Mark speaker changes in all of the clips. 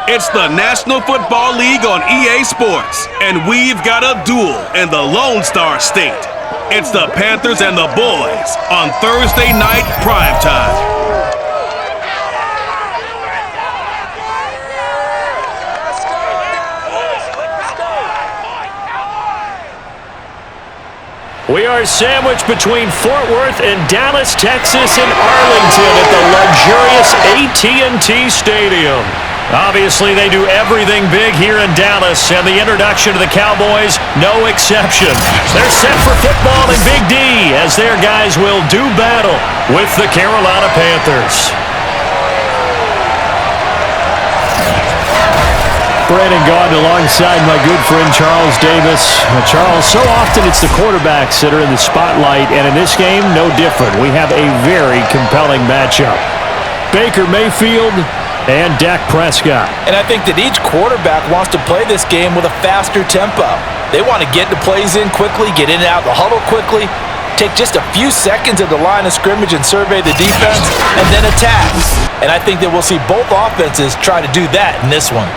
Speaker 1: It's the National Football League on EA Sports, and we've got a duel in the Lone Star State. It's the Panthers and the Boys on Thursday night primetime.
Speaker 2: We are sandwiched between Fort Worth and Dallas, Texas, and Arlington at the luxurious AT&T Stadium. Obviously, they do everything big here in Dallas, and the introduction to the Cowboys, no exception. They're set for football in Big D as their guys will do battle with the Carolina Panthers. Brandon Gaudin alongside my good friend Charles Davis. Charles, so often it's the quarterbacks that are in the spotlight, and in this game, no different. We have a very compelling matchup. Baker Mayfield and Dak Prescott.
Speaker 3: And I think that each quarterback wants to play this game with a faster tempo. They want to get the plays in quickly, get in and out of the huddle quickly, take just a few seconds at the line of scrimmage and survey the defense, and then attack. And I think that we'll see both offenses try to do that in this one.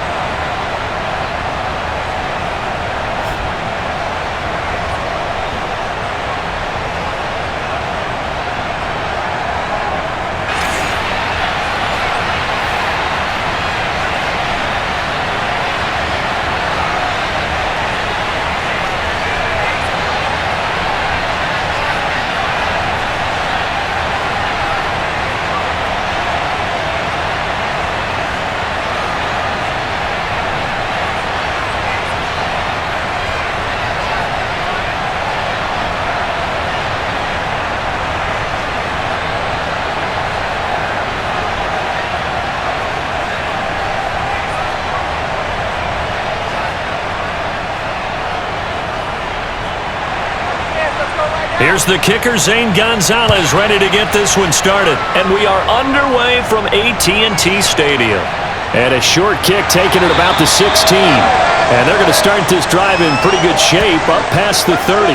Speaker 2: Here's the kicker, Zane Gonzalez, ready to get this one started. And we are underway from AT&T Stadium. And a short kick taken at about the 16. And they're going to start this drive in pretty good shape up past the 30.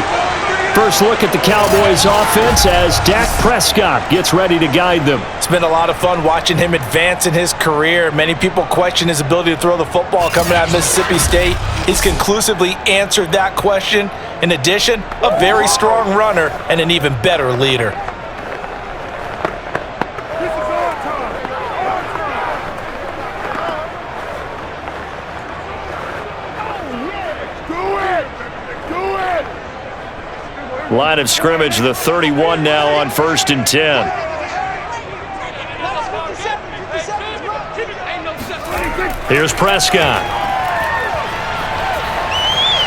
Speaker 2: First look at the Cowboys offense as Dak Prescott gets ready to guide them.
Speaker 3: It's been a lot of fun watching him advance in his career. Many people question his ability to throw the football coming out of Mississippi State. He's conclusively answered that question. In addition, a very strong runner and an even better leader.
Speaker 2: Line of scrimmage, the 31 now on 1st and 10. Here's Prescott.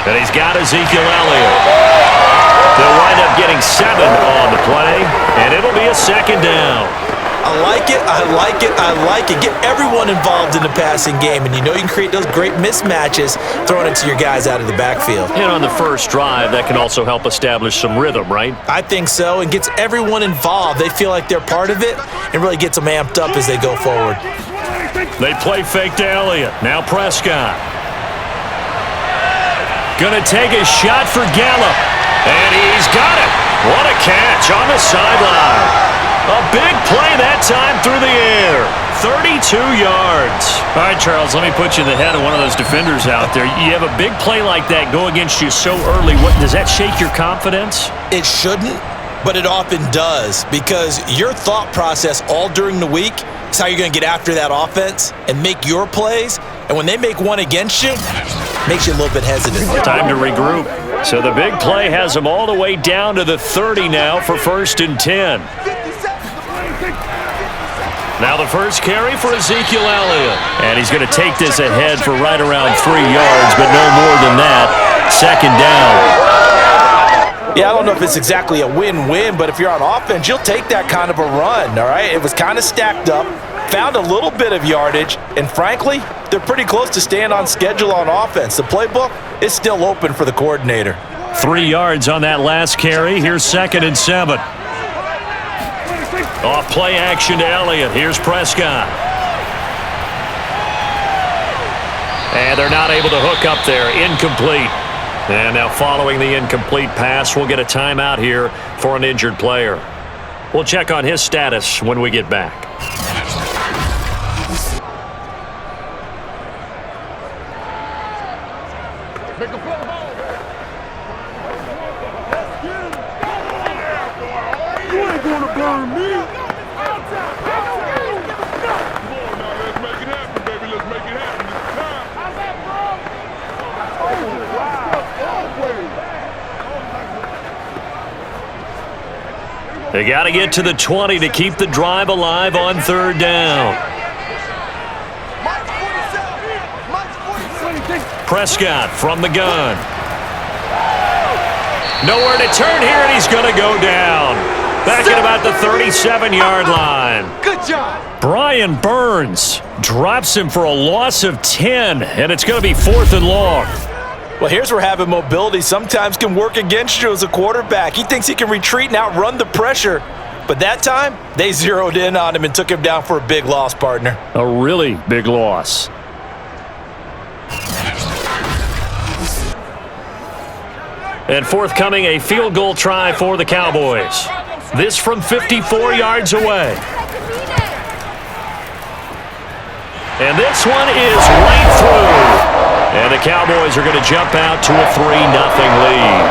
Speaker 2: And he's got Ezekiel Elliott. They'll wind up getting 7 on the play, and it'll be a second down.
Speaker 3: I like it, I like it, I like it. Get everyone involved in the passing game, and you know you can create those great mismatches throwing it to your guys out of the backfield.
Speaker 2: And on the first drive, that can also help establish some rhythm, right?
Speaker 3: I think so, and gets everyone involved. They feel like they're part of it, and really gets them amped up as they go forward.
Speaker 2: They play fake to Elliott. Now Prescott. Gonna take a shot for Gallup. And he's got it. What a catch on the sideline. A big play that time through the air. 32 yards. All right, Charles, let me put you in the head of one of those defenders out there. You have a big play like that go against you so early. What, does that shake your confidence?
Speaker 3: It shouldn't, but it often does, because your thought process all during the week is how you're going to get after that offense and make your plays. And when they make one against you, makes you a little bit hesitant.
Speaker 2: Time to regroup. So the big play has them all the way down to the 30 now for 1st and 10. Now the first carry for Ezekiel Elliott. And he's going to take this ahead for right around 3 yards, but no more than that. Second down.
Speaker 3: Yeah, I don't know if it's exactly a win-win, but if you're on offense, you'll take that kind of a run, all right? It was kind of stacked up, found a little bit of yardage, and frankly, they're pretty close to staying on schedule on offense. The playbook is still open for the coordinator.
Speaker 2: 3 yards on that last carry. Here's 2nd and 7. Off play action to Elliott. Here's Prescott. And they're not able to hook up there. Incomplete. And now following the incomplete pass, we'll get a timeout here for an injured player. We'll check on his status when we get back.
Speaker 4: wanna burn me? Come on now, let's make it happen, baby. Let's make it happen. It's time. How's that, bro? Oh, wow.
Speaker 2: They got to get to the 20 to keep the drive alive on 3rd down. Prescott from the gun. Nowhere to turn here, and he's going to go down. Back at about the 37-yard line.
Speaker 5: Good job.
Speaker 2: Brian Burns drops him for a loss of 10, and it's going to be 4th and long.
Speaker 3: Well, here's where having mobility sometimes can work against you as a quarterback. He thinks he can retreat and outrun the pressure. But that time, they zeroed in on him and took him down for a big loss, partner.
Speaker 2: A really big loss. And forthcoming, a field goal try for the Cowboys. This from 54 yards away. And this one is right through. And the Cowboys are going to jump out to a 3-0 lead.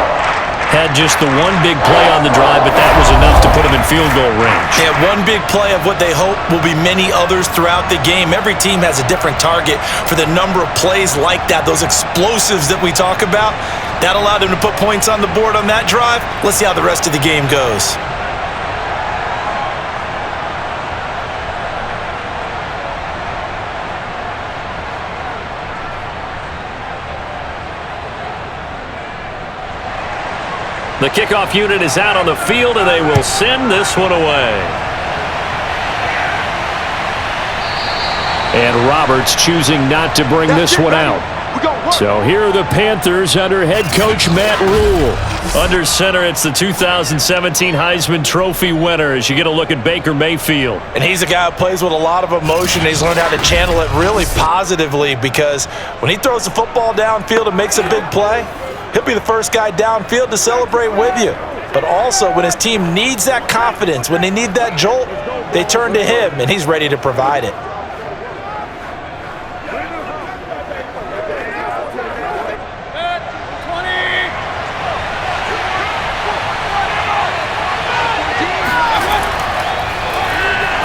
Speaker 2: Had just the one big play on the drive, but that was enough to put them in field goal range.
Speaker 3: Yeah, one big play of what they hope will be many others throughout the game. Every team has a different target for the number of plays like that, those explosives that we talk about. That allowed them to put points on the board on that drive. Let's see how the rest of the game goes.
Speaker 2: The kickoff unit is out on the field, and they will send this one away. And Roberts choosing not to bring this one out. So here are the Panthers under head coach Matt Rule. Under center, it's the 2017 Heisman Trophy winner as you get a look at Baker Mayfield.
Speaker 3: And he's a guy who plays with a lot of emotion. He's learned how to channel it really positively because when he throws the football downfield and makes a big play, he'll be the first guy downfield to celebrate with you. But also, when his team needs that confidence, when they need that jolt, they turn to him, and he's ready to provide it.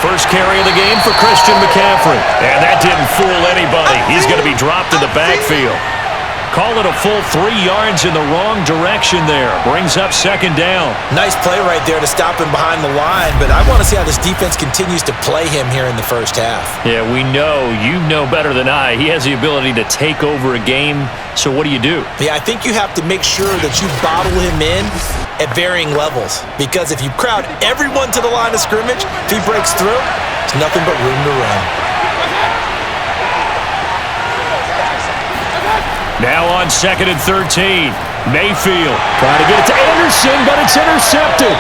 Speaker 2: First carry of the game for Christian McCaffrey. And that didn't fool anybody. He's going to be dropped in the backfield. Call it a full 3 yards in the wrong direction there. Brings up 2nd down.
Speaker 3: Nice play right there to stop him behind the line, but I want to see how this defense continues to play him here in the first half.
Speaker 2: Yeah, we know. You know better than I. He has the ability to take over a game, so what do you do?
Speaker 3: Yeah, I think you have to make sure that you bottle him in at varying levels, because if you crowd everyone to the line of scrimmage, if he breaks through, it's nothing but room to run.
Speaker 2: Now on 2nd and 13. Mayfield trying to get it to Anderson, but it's intercepted.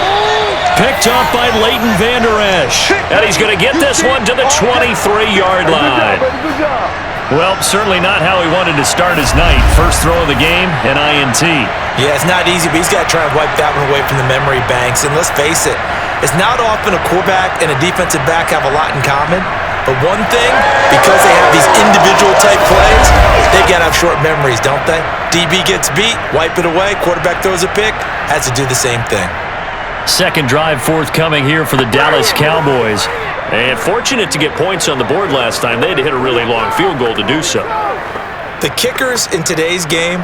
Speaker 2: Picked off by Leighton Vander Esch. And he's going to get this one to the 23-yard line. Well, certainly not how he wanted to start his night. First throw of the game, an INT.
Speaker 3: Yeah, it's not easy, but he's got to try and wipe that one away from the memory banks. And let's face it, it's not often a quarterback and a defensive back have a lot in common. But one thing, because they have these individual type plays, they've got to have short memories, don't they? DB gets beat, wipe it away, quarterback throws a pick, has to do the same thing.
Speaker 2: Second drive forthcoming here for the Dallas Cowboys. And fortunate to get points on the board last time. They had to hit a really long field goal to do so.
Speaker 3: The kickers in today's game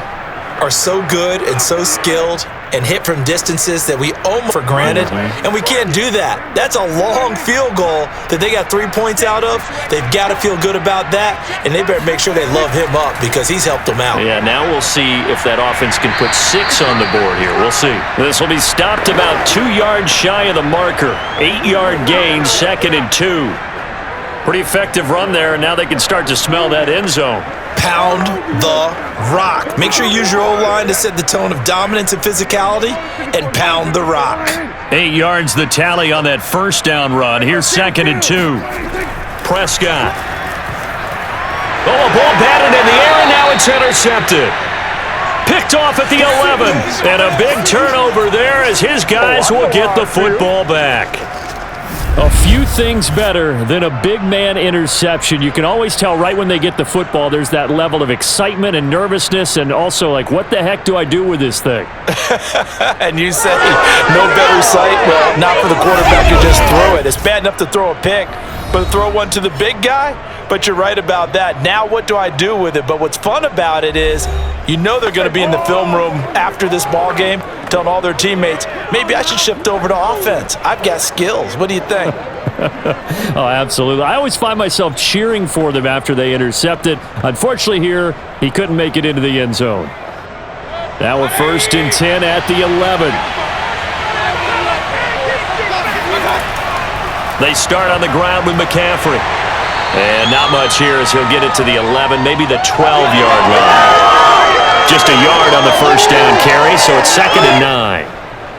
Speaker 3: are so good and so skilled and hit from distances that we almost for granted, and we can't do that. That's a long field goal that they got 3 points out of. They've got to feel good about that, and they better make sure they love him up because he's helped them out.
Speaker 2: Yeah, now we'll see if that offense can put 6 on the board here. We'll see. This will be stopped about 2 yards shy of the marker. 8-yard gain, 2nd and 2. Pretty effective run there, and now they can start to smell that end zone.
Speaker 3: Pound the rock. Make sure you use your O-line to set the tone of dominance and physicality, and pound the rock.
Speaker 2: 8 yards the tally on that first down run. Here's 2nd and 2. Prescott. Oh, a ball batted in the air, and now it's intercepted. Picked off at the 11. And a big turnover there as his guys will get the football back. A few things better than a big man interception. You can always tell right when they get the football, there's that level of excitement and nervousness, and also like, what the heck do I do with this thing?
Speaker 3: And you say, no better sight? Well, not for the quarterback to just throw it. It's bad enough to throw a pick, but to throw one to the big guy? But you're right about that. Now what do I do with it? But what's fun about it is, you know they're going to be in the film room after this ball game telling all their teammates, maybe I should shift over to offense. I've got skills. What do you think?
Speaker 2: Oh, absolutely. I always find myself cheering for them after they intercept it. Unfortunately here, he couldn't make it into the end zone. Now a 1st and 10 at the 11. They start on the ground with McCaffrey. And not much here as he'll get it to the 11, maybe the 12-yard line. Just a yard on the first down carry, so it's 2nd and 9.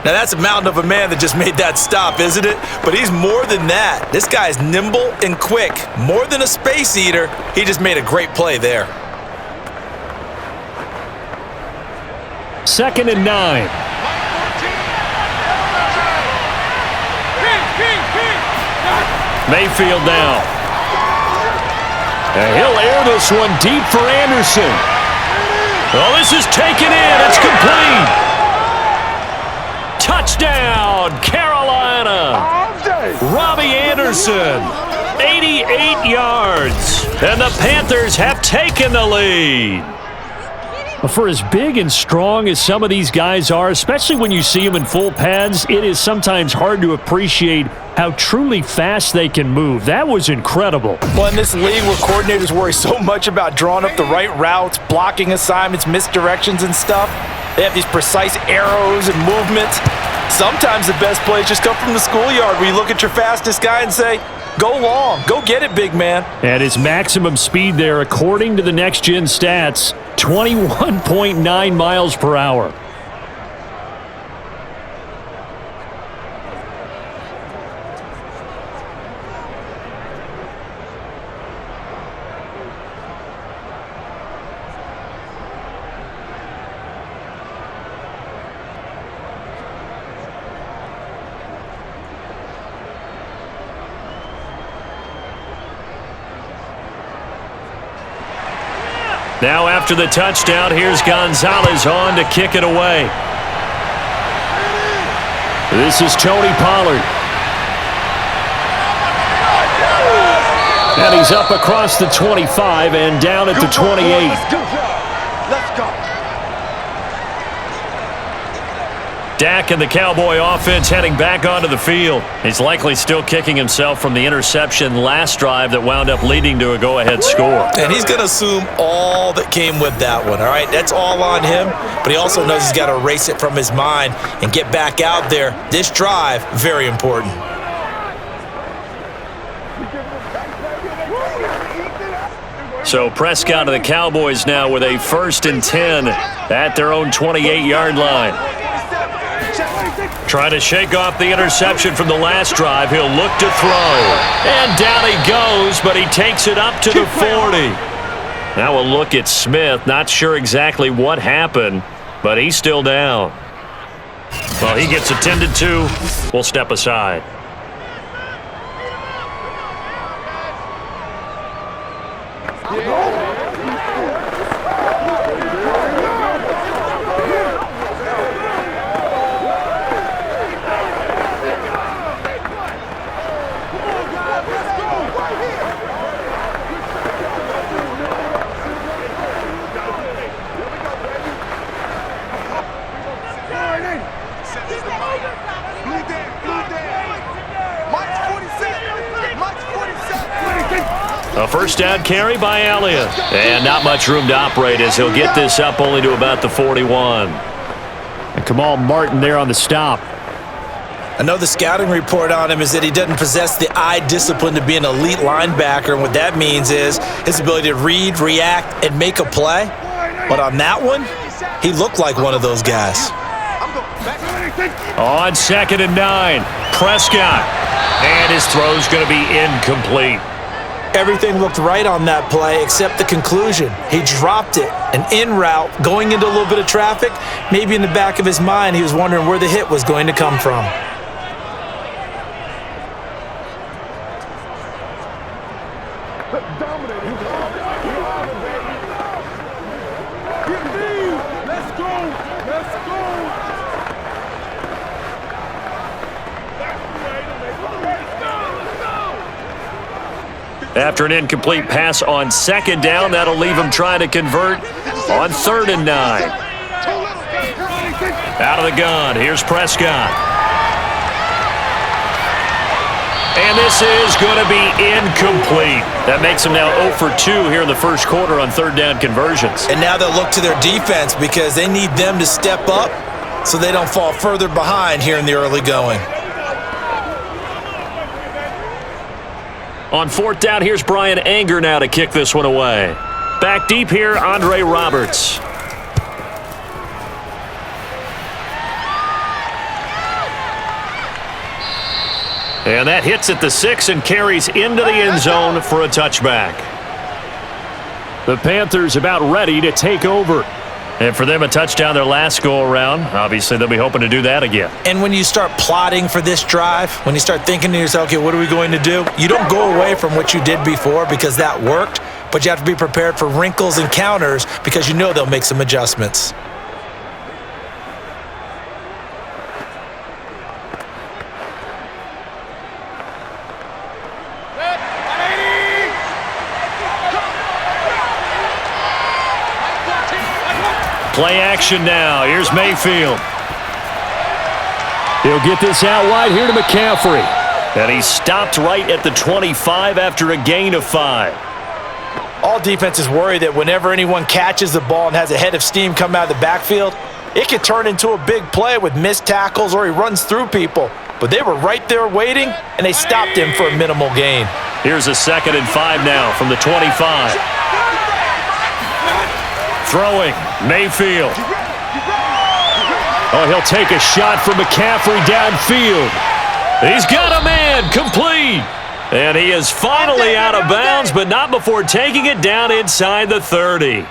Speaker 3: Now that's a mountain of a man that just made that stop, isn't it? But he's more than that. This guy's nimble and quick. More than a space eater, he just made a great play there.
Speaker 2: 2nd and 9. Mayfield now. And he'll air this one deep for Anderson. Oh, this is taken in. It's complete. Touchdown, Carolina. Robbie Anderson, 88 yards. And the Panthers have taken the lead. For as big and strong as some of these guys are, especially when you see them in full pads, it is sometimes hard to appreciate how truly fast they can move. That was incredible.
Speaker 3: Well, in this league where coordinators worry so much about drawing up the right routes, blocking assignments, misdirections and stuff, they have these precise arrows and movements. Sometimes the best plays just come from the schoolyard where you look at your fastest guy and say, go long, go get it, big man.
Speaker 2: At his maximum speed there, according to the next-gen stats, 21.9 miles per hour. Now after the touchdown, here's Gonzalez on to kick it away. This is Tony Pollard. And he's up across the 25 and down at the 28.
Speaker 4: Let's go.
Speaker 2: Dak and the Cowboy offense heading back onto the field. He's likely still kicking himself from the interception last drive that wound up leading to a go-ahead score.
Speaker 3: And he's going to assume all that came with that one, all right? That's all on him, but he also knows he's got to erase it from his mind and get back out there. This drive, very important.
Speaker 2: So Prescott and the Cowboys now with a 1st and 10 at their own 28-yard line. Trying to shake off the interception from the last drive. He'll look to throw. And down he goes, but he takes it up to the 40. Now we'll look at Smith. Not sure exactly what happened, but he's still down. Well, he gets attended to. We'll step aside. A first down carry by Elliott. And not much room to operate as he'll get this up only to about the 41. And Kamal Martin there on the stop.
Speaker 3: I know the scouting report on him is that he doesn't possess the eye discipline to be an elite linebacker, and what that means is his ability to read, react, and make a play. But on that one, he looked like one of those guys.
Speaker 2: On 2nd and 9, Prescott. And his throw's going to be incomplete.
Speaker 3: Everything looked right on that play except the conclusion. He dropped it, an in route, going into a little bit of traffic. Maybe in the back of his mind, he was wondering where the hit was going to come from.
Speaker 2: After an incomplete pass on second down, that'll leave him trying to convert on 3rd and 9. Out of the gun, here's Prescott. And this is going to be incomplete. That makes him now 0 for 2 here in the first quarter on 3rd down conversions.
Speaker 3: And now they'll look to their defense because they need them to step up so they don't fall further behind here in the early going.
Speaker 2: On 4th down, here's Brian Anger now to kick this one away. Back deep here, Andre Roberts. And that hits at the 6 and carries into the end zone for a touchback. The Panthers about ready to take over. And for them, a touchdown their last go-around. Obviously, they'll be hoping to do that again.
Speaker 3: And when you start plotting for this drive, when you start thinking to yourself, okay, what are we going to do? You don't go away from what you did before because that worked, but you have to be prepared for wrinkles and counters because you know they'll make some adjustments.
Speaker 2: Play action now. Here's Mayfield. He'll get this out wide here to McCaffrey. And he stopped right at the 25 after a gain of 5.
Speaker 3: All defenses worry that whenever anyone catches the ball and has a head of steam come out of the backfield, it could turn into a big play with missed tackles or he runs through people. But they were right there waiting, and they stopped him for a minimal gain.
Speaker 2: Here's a 2nd and 5 now from the 25. Throwing, Mayfield. Oh, he'll take a shot from McCaffrey downfield. He's got a man, complete. And he is finally out of bounds, but not before taking it down inside the 30.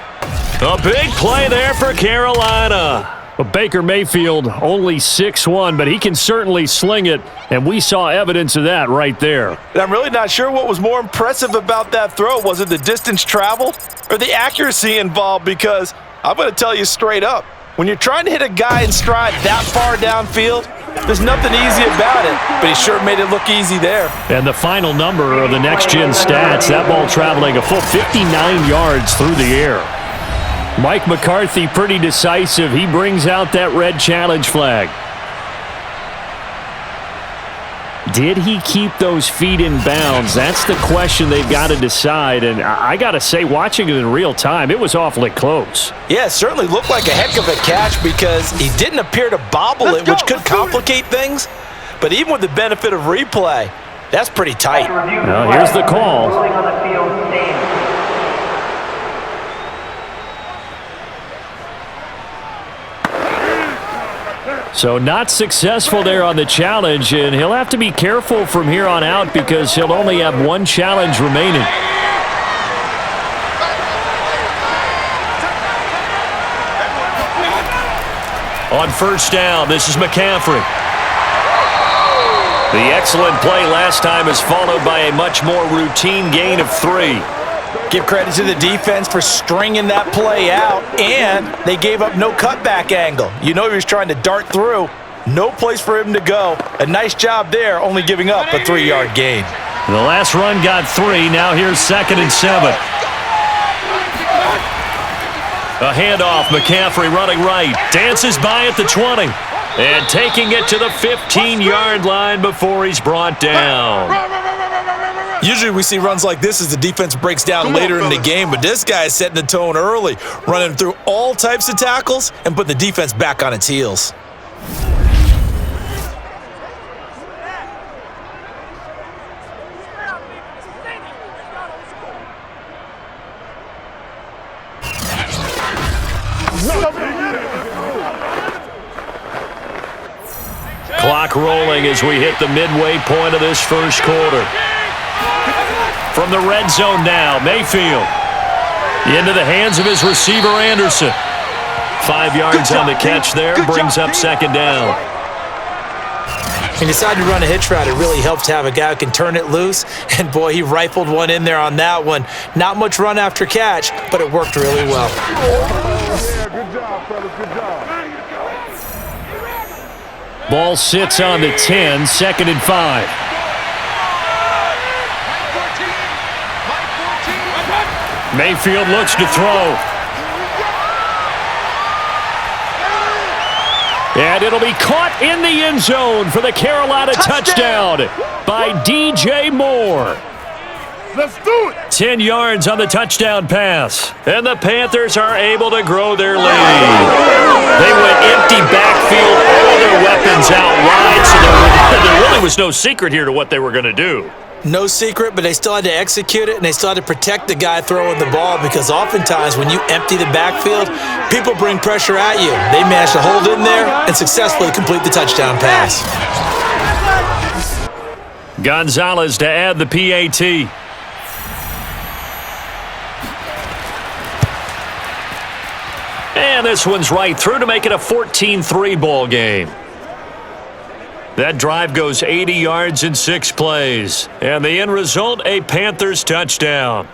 Speaker 2: A big play there for Carolina. Well, Baker Mayfield only 6'1", but he can certainly sling it, and we saw evidence of that right there.
Speaker 3: And I'm really not sure what was more impressive about that throw. Was it the distance traveled or the accuracy involved? Because I'm going to tell you straight up, when you're trying to hit a guy in stride that far downfield, there's nothing easy about it, but he sure made it look easy there.
Speaker 2: And the final number of the next-gen stats, that ball traveling a full 59 yards through the air. Mike McCarthy pretty decisive. He brings out that red challenge flag. Did he keep those feet in bounds? That's the question they've got to decide. And I got to say, watching it in real time, it was awfully close.
Speaker 3: Yeah, it certainly looked like a heck of a catch because he didn't appear to bobble it, which could complicate things. But even with the benefit of replay, that's pretty tight.
Speaker 2: Well, here's the call. So not successful there on the challenge, and he'll have to be careful from here on out because he'll only have one challenge remaining. On 1st down, this is McCaffrey. The excellent play last time is followed by a much more routine gain of 3.
Speaker 3: Give credit to the defense for stringing that play out, and they gave up no cutback angle. You know he was trying to dart through. No place for him to go. A nice job there, only giving up a 3-yard gain.
Speaker 2: The last run got 3. Now here's 2nd and 7. A handoff. McCaffrey running right. Dances by at the 20. And taking it to the 15-yard line before he's brought down.
Speaker 3: Usually we see runs like this as the defense breaks down later in the game, but this guy is setting the tone early, running through all types of tackles and putting the defense back on its heels.
Speaker 2: Clock rolling as we hit the midway point of this first quarter. From the red zone now, Mayfield. Into the hands of his receiver, Anderson. 5 yards on the catch there, brings up 2nd down.
Speaker 3: He decided to run a hitch route. It really helps to have a guy who can turn it loose. And, boy, he rifled one in there on that one. Not much run after catch, but it worked really well.
Speaker 4: Yeah, good job, fellas. Good job.
Speaker 2: Ball sits on the 10, 2nd and 5. Mayfield looks to throw. And it'll be caught in the end zone for the Carolina touchdown by DJ Moore.
Speaker 4: Let's do it.
Speaker 2: 10 yards on the touchdown pass. And the Panthers are able to grow their lead. They went empty backfield, all their weapons out wide, so there really was no secret here to what they were going to do.
Speaker 3: No secret, but they still had to execute it, and they still had to protect the guy throwing the ball, because oftentimes when you empty the backfield, people bring pressure at you. They managed to hold in there and successfully complete the touchdown pass.
Speaker 2: Gonzalez to add the PAT. And this one's right through to make it a 14-3 ball game. That drive goes 80 yards in 6 plays. And the end result, a Panthers touchdown.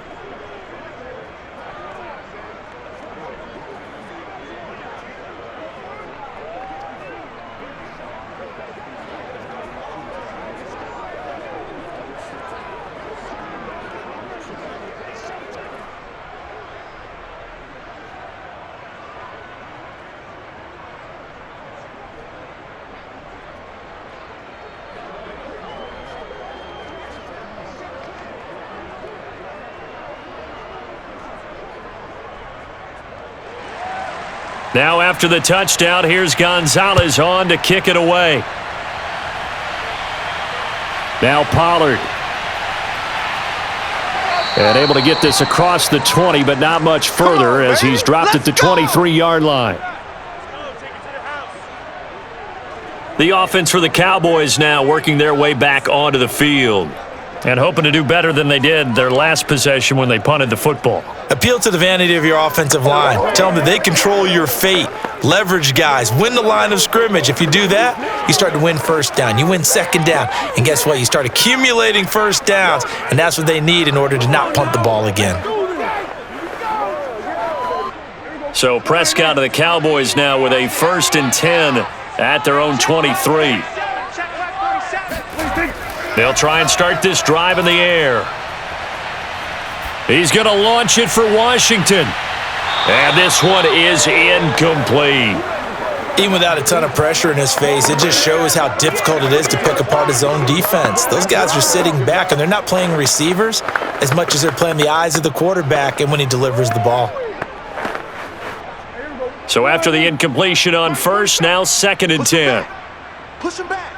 Speaker 2: Now after the touchdown, here's Gonzalez on to kick it away. Now Pollard. And able to get this across the 20, but not much further as he's dropped at the 23-yard line. The offense for the Cowboys now working their way back onto the field and hoping to do better than they did their last possession when they punted the football.
Speaker 3: Appeal to the vanity of your offensive line. Tell them that they control your fate. Leverage guys. Win the line of scrimmage. If you do that, you start to win first down. You win second down. And guess what? You start accumulating first downs. And that's what they need in order to not punt the ball again.
Speaker 2: So Prescott of the Cowboys now with a 1st and 10 at their own 23. They'll try and start this drive in the air. He's going to launch it for Washington. And this one is incomplete.
Speaker 3: Even without a ton of pressure in his face, it just shows how difficult it is to pick apart his own defense. Those guys are sitting back, and they're not playing receivers as much as they're playing the eyes of the quarterback and when he delivers the ball.
Speaker 2: So after the incompletion on first, now 2nd and 10.
Speaker 4: Push him back.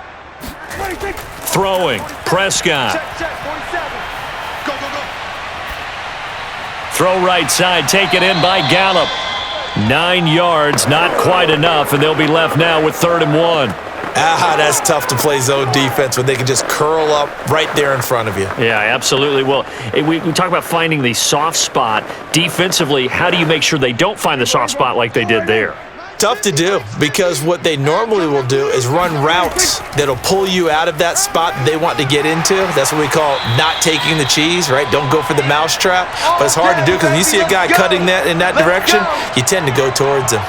Speaker 2: Throwing, Prescott.
Speaker 4: Go, go, go.
Speaker 2: Throw right side, taken in by Gallup. 9 yards, not quite enough, and they'll be left now with 3rd and 1.
Speaker 3: That's tough to play zone defense when they can just curl up right there in front of you.
Speaker 2: Yeah, absolutely. Well, we talk about finding the soft spot. Defensively, how do you make sure they don't find the soft spot like they did there?
Speaker 3: Tough to do, because what they normally will do is run routes that'll pull you out of that spot that they want to get into. That's what we call not taking the cheese, right? Don't go for the mousetrap. But it's hard to do because when you see a guy cutting that in that direction, you tend to go towards him.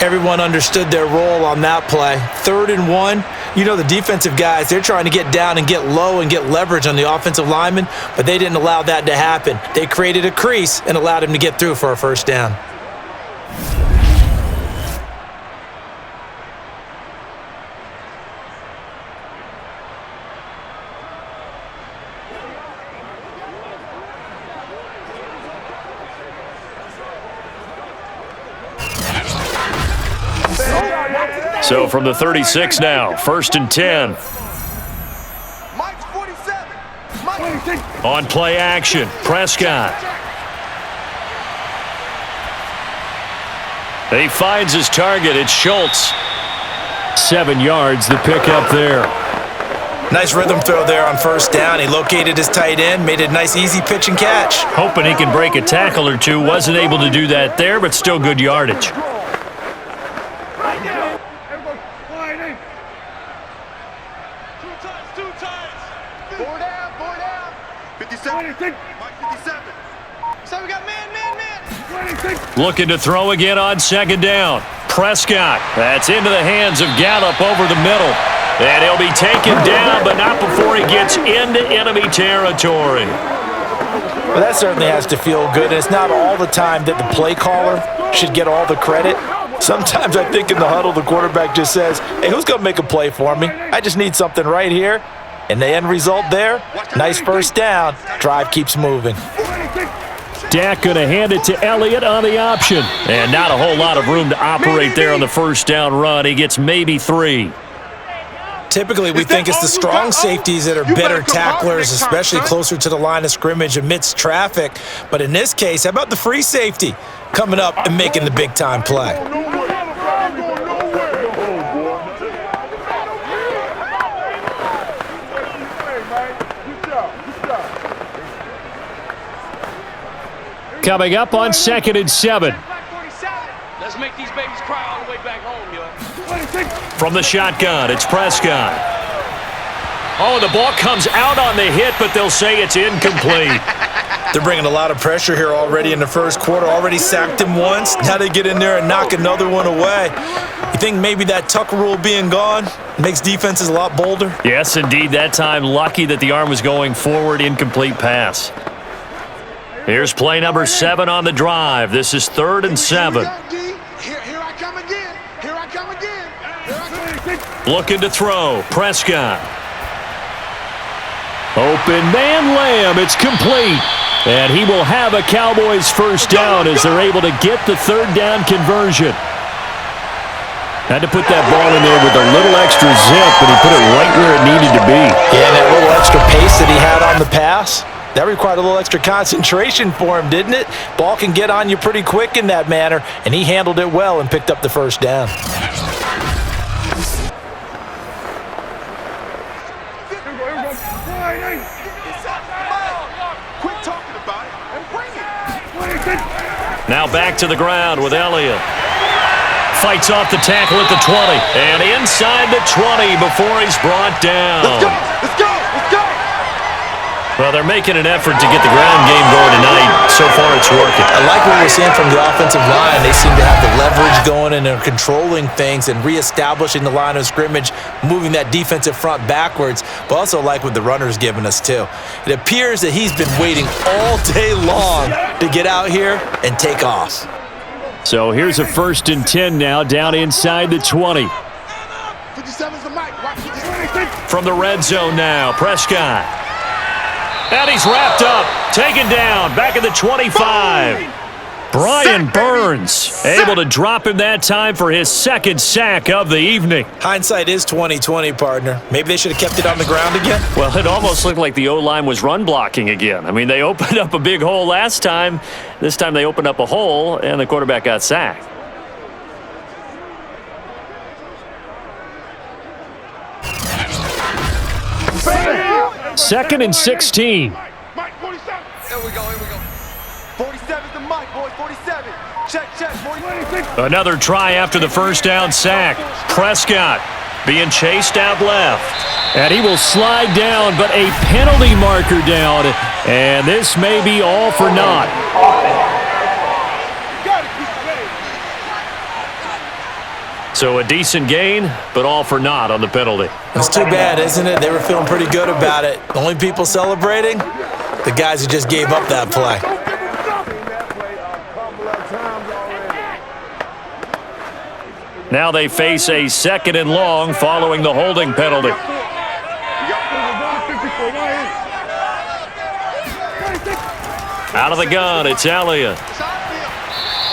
Speaker 3: Everyone understood their role on that play. 3rd and 1. You know, the defensive guys, they're trying to get down and get low and get leverage on the offensive lineman, but they didn't allow that to happen. They created a crease and allowed him to get through for a 1st down.
Speaker 2: So from the 36 now, 1st and 10.
Speaker 4: Mike's 47.
Speaker 2: On play action, Prescott. He finds his target. It's Schultz. 7 yards, the pickup there.
Speaker 3: Nice rhythm throw there on 1st down. He located his tight end, made a nice easy pitch and catch.
Speaker 2: Hoping he can break a tackle or two. Wasn't able to do that there, but still good yardage. Looking to throw again on 2nd down. Prescott. That's into the hands of Gallup over the middle. And he'll be taken down, but not before he gets into enemy territory.
Speaker 3: Well, that certainly has to feel good. And it's not all the time that the play caller should get all the credit. Sometimes I think in the huddle, the quarterback just says, hey, who's going to make a play for me? I just need something right here. And the end result there, nice first down. Drive keeps moving.
Speaker 2: Dak going to hand it to Elliott on the option. And not a whole lot of room to operate there on the first down run. He gets maybe 3.
Speaker 5: Typically, we think it's the strong safeties that are better tacklers, especially closer to the line of scrimmage amidst traffic. But in this case, how about the free safety coming up and making the big-time play?
Speaker 2: Coming up on 2nd and 7.
Speaker 6: Let's make these babies cry all the way back home, yo.
Speaker 2: From the shotgun, it's Prescott. Oh, the ball comes out on the hit, but they'll say it's incomplete.
Speaker 5: They're bringing a lot of pressure here already in the first quarter. Already sacked him once. Now they get in there and knock another one away. You think maybe that Tucker rule being gone makes defenses a lot bolder?
Speaker 2: Yes, indeed. That time, lucky that the arm was going forward. Incomplete pass. Here's play number 7 on the drive. This is 3rd and 7.
Speaker 7: Here I come again. Here I come again.
Speaker 2: Looking to throw. Prescott. Open man Lamb. It's complete. And he will have a Cowboys first down as they're able to get the 3rd down conversion. Had to put that ball in there with a little extra zip, but he put it right where it needed to be.
Speaker 3: Yeah, and that little extra pace that he had on the pass, that required a little extra concentration for him, didn't it? Ball can get on you pretty quick in that manner, and he handled it well and picked up the first down.
Speaker 7: Quit talking about it and bring it.
Speaker 2: Now back to the ground with Elliott. Fights off the tackle at the 20. And inside the 20 before he's brought down.
Speaker 7: Let's go! Let's go! Let's go!
Speaker 2: Well, they're making an effort to get the ground game going tonight. So far, it's working.
Speaker 3: I like what we're seeing from the offensive line. They seem to have the leverage going and they're controlling things and reestablishing the line of scrimmage, moving that defensive front backwards, but also like what the runner's giving us, too. It appears that he's been waiting all day long to get out here and take off.
Speaker 2: So here's a 1st and 10 now, down inside the 20.
Speaker 7: 57's the mic. Watch 56.
Speaker 2: From the red zone now, Prescott. And he's wrapped up, taken down, back at the 25. Brian Burns able to drop him that time for his 2nd sack of the evening.
Speaker 5: Hindsight is 20/20, partner. Maybe they should have kept it on the ground again.
Speaker 2: Well, it almost looked like the O-line was run blocking again. I mean, they opened up a big hole last time. This time they opened up a hole, and the quarterback got sacked. Second and 16.
Speaker 7: Mike, 47. Here we go. 47's the mic, boys. 47. Check, 46.
Speaker 2: Another try after the first down sack. Prescott being chased out left. And he will slide down, but a penalty marker down. And this may be all for naught. So a decent gain, but all for naught on the penalty.
Speaker 3: It's too bad, isn't it? They were feeling pretty good about it. The only people celebrating, the guys who just gave up that play.
Speaker 2: Now they face a 2nd and long following the holding penalty. Out of the gun, it's Elliott.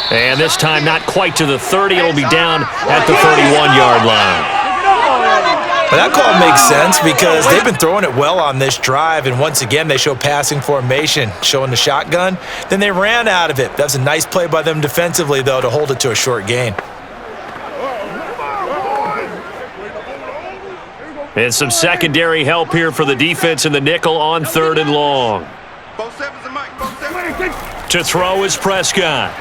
Speaker 2: And this time not quite to the 30. It'll be down at the 31-yard line.
Speaker 3: But that call makes sense because they've been throwing it well on this drive, and once again they show passing formation, showing the shotgun. Then they ran out of it. That's a nice play by them defensively, though, to hold it to a short gain.
Speaker 2: And some secondary help here for the defense in the nickel on 3rd and long.
Speaker 7: Both sevens the mic. Both sevens.
Speaker 2: To throw is Prescott.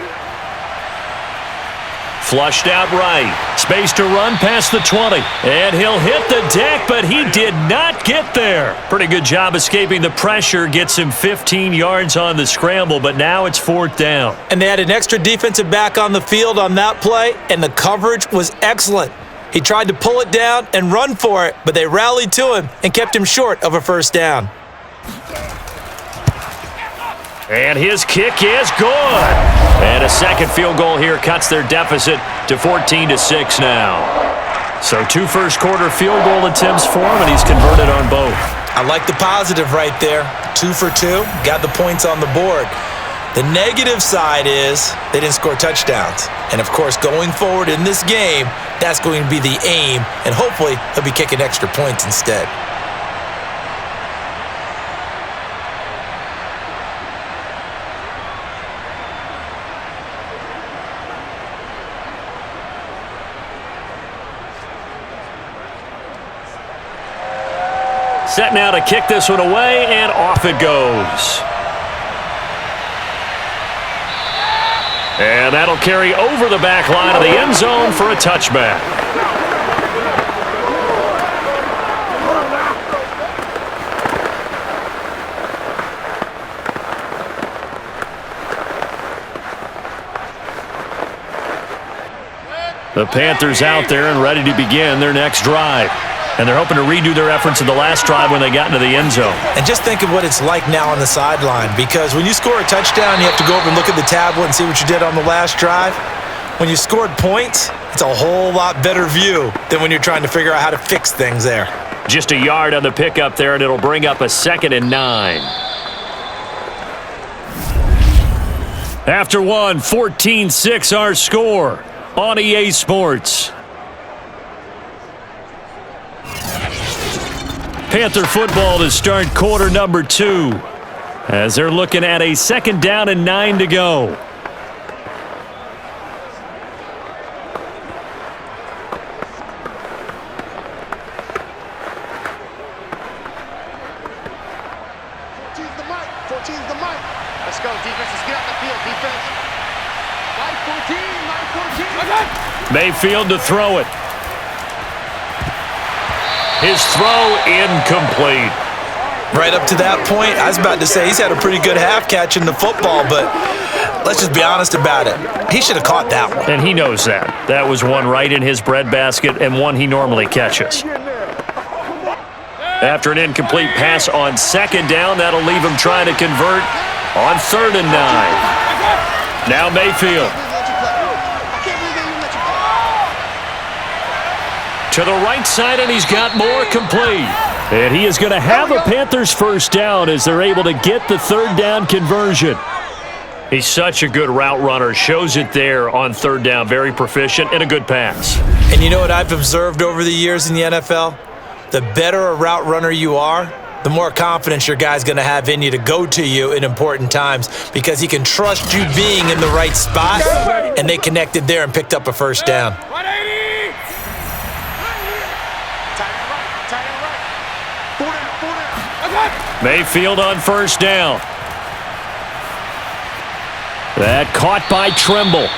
Speaker 2: Flushed out right. Space to run past the 20. And he'll hit the deck, but he did not get there. Pretty good job escaping the pressure. Gets him 15 yards on the scramble, but now it's 4th down.
Speaker 3: And they had an extra defensive back on the field on that play, and the coverage was excellent. He tried to pull it down and run for it, but they rallied to him and kept him short of a first down.
Speaker 2: And his kick is good. And a second field goal here cuts their deficit to 14-6 now. So 2 first-quarter field goal attempts for him, and he's converted on both.
Speaker 5: I like the positive right there. 2 for 2, got the points on the board. The negative side is they didn't score touchdowns. And, of course, going forward in this game, that's going to be the aim, and hopefully he'll be kicking extra points instead.
Speaker 2: Set now to kick this one away, and off it goes. And that'll carry over the back line of the end zone for a touchback. The Panthers out there and ready to begin their next drive. And they're hoping to redo their efforts in the last drive when they got into the end zone.
Speaker 5: And just think of what it's like now on the sideline, because when you score a touchdown, you have to go over and look at the tablet and see what you did on the last drive. When you scored points, it's a whole lot better view than when you're trying to figure out how to fix things there.
Speaker 2: Just a yard on the pickup there, and it'll bring up a 2nd and 9. After one, 14-6 our score on EA Sports. Panther football to start quarter number 2 as they're looking at a 2nd down and 9 to go.
Speaker 7: Let's go, defense. Let's get out the field, defense. 9-14.
Speaker 2: Mayfield to throw it. His throw incomplete.
Speaker 5: Right up to that point, I was about to say he's had a pretty good half catching the football, but let's just be honest about it. He should have caught that one.
Speaker 2: And he knows that. That was one right in his breadbasket and one he normally catches. After an incomplete pass on 2nd down, that'll leave him trying to convert on 3rd and 9. Now Mayfield. To the right side, and he's got more complete. And he is going to have a Panthers first down as they're able to get the 3rd down conversion. He's such a good route runner. Shows it there on 3rd down. Very proficient and a good pass.
Speaker 5: And you know what I've observed over the years in the NFL? The better a route runner you are, the more confidence your guy's going to have in you to go to you in important times, because he can trust you being in the right spot, and they connected there and picked up a first down.
Speaker 2: Mayfield on 1st down. That caught by Tremble.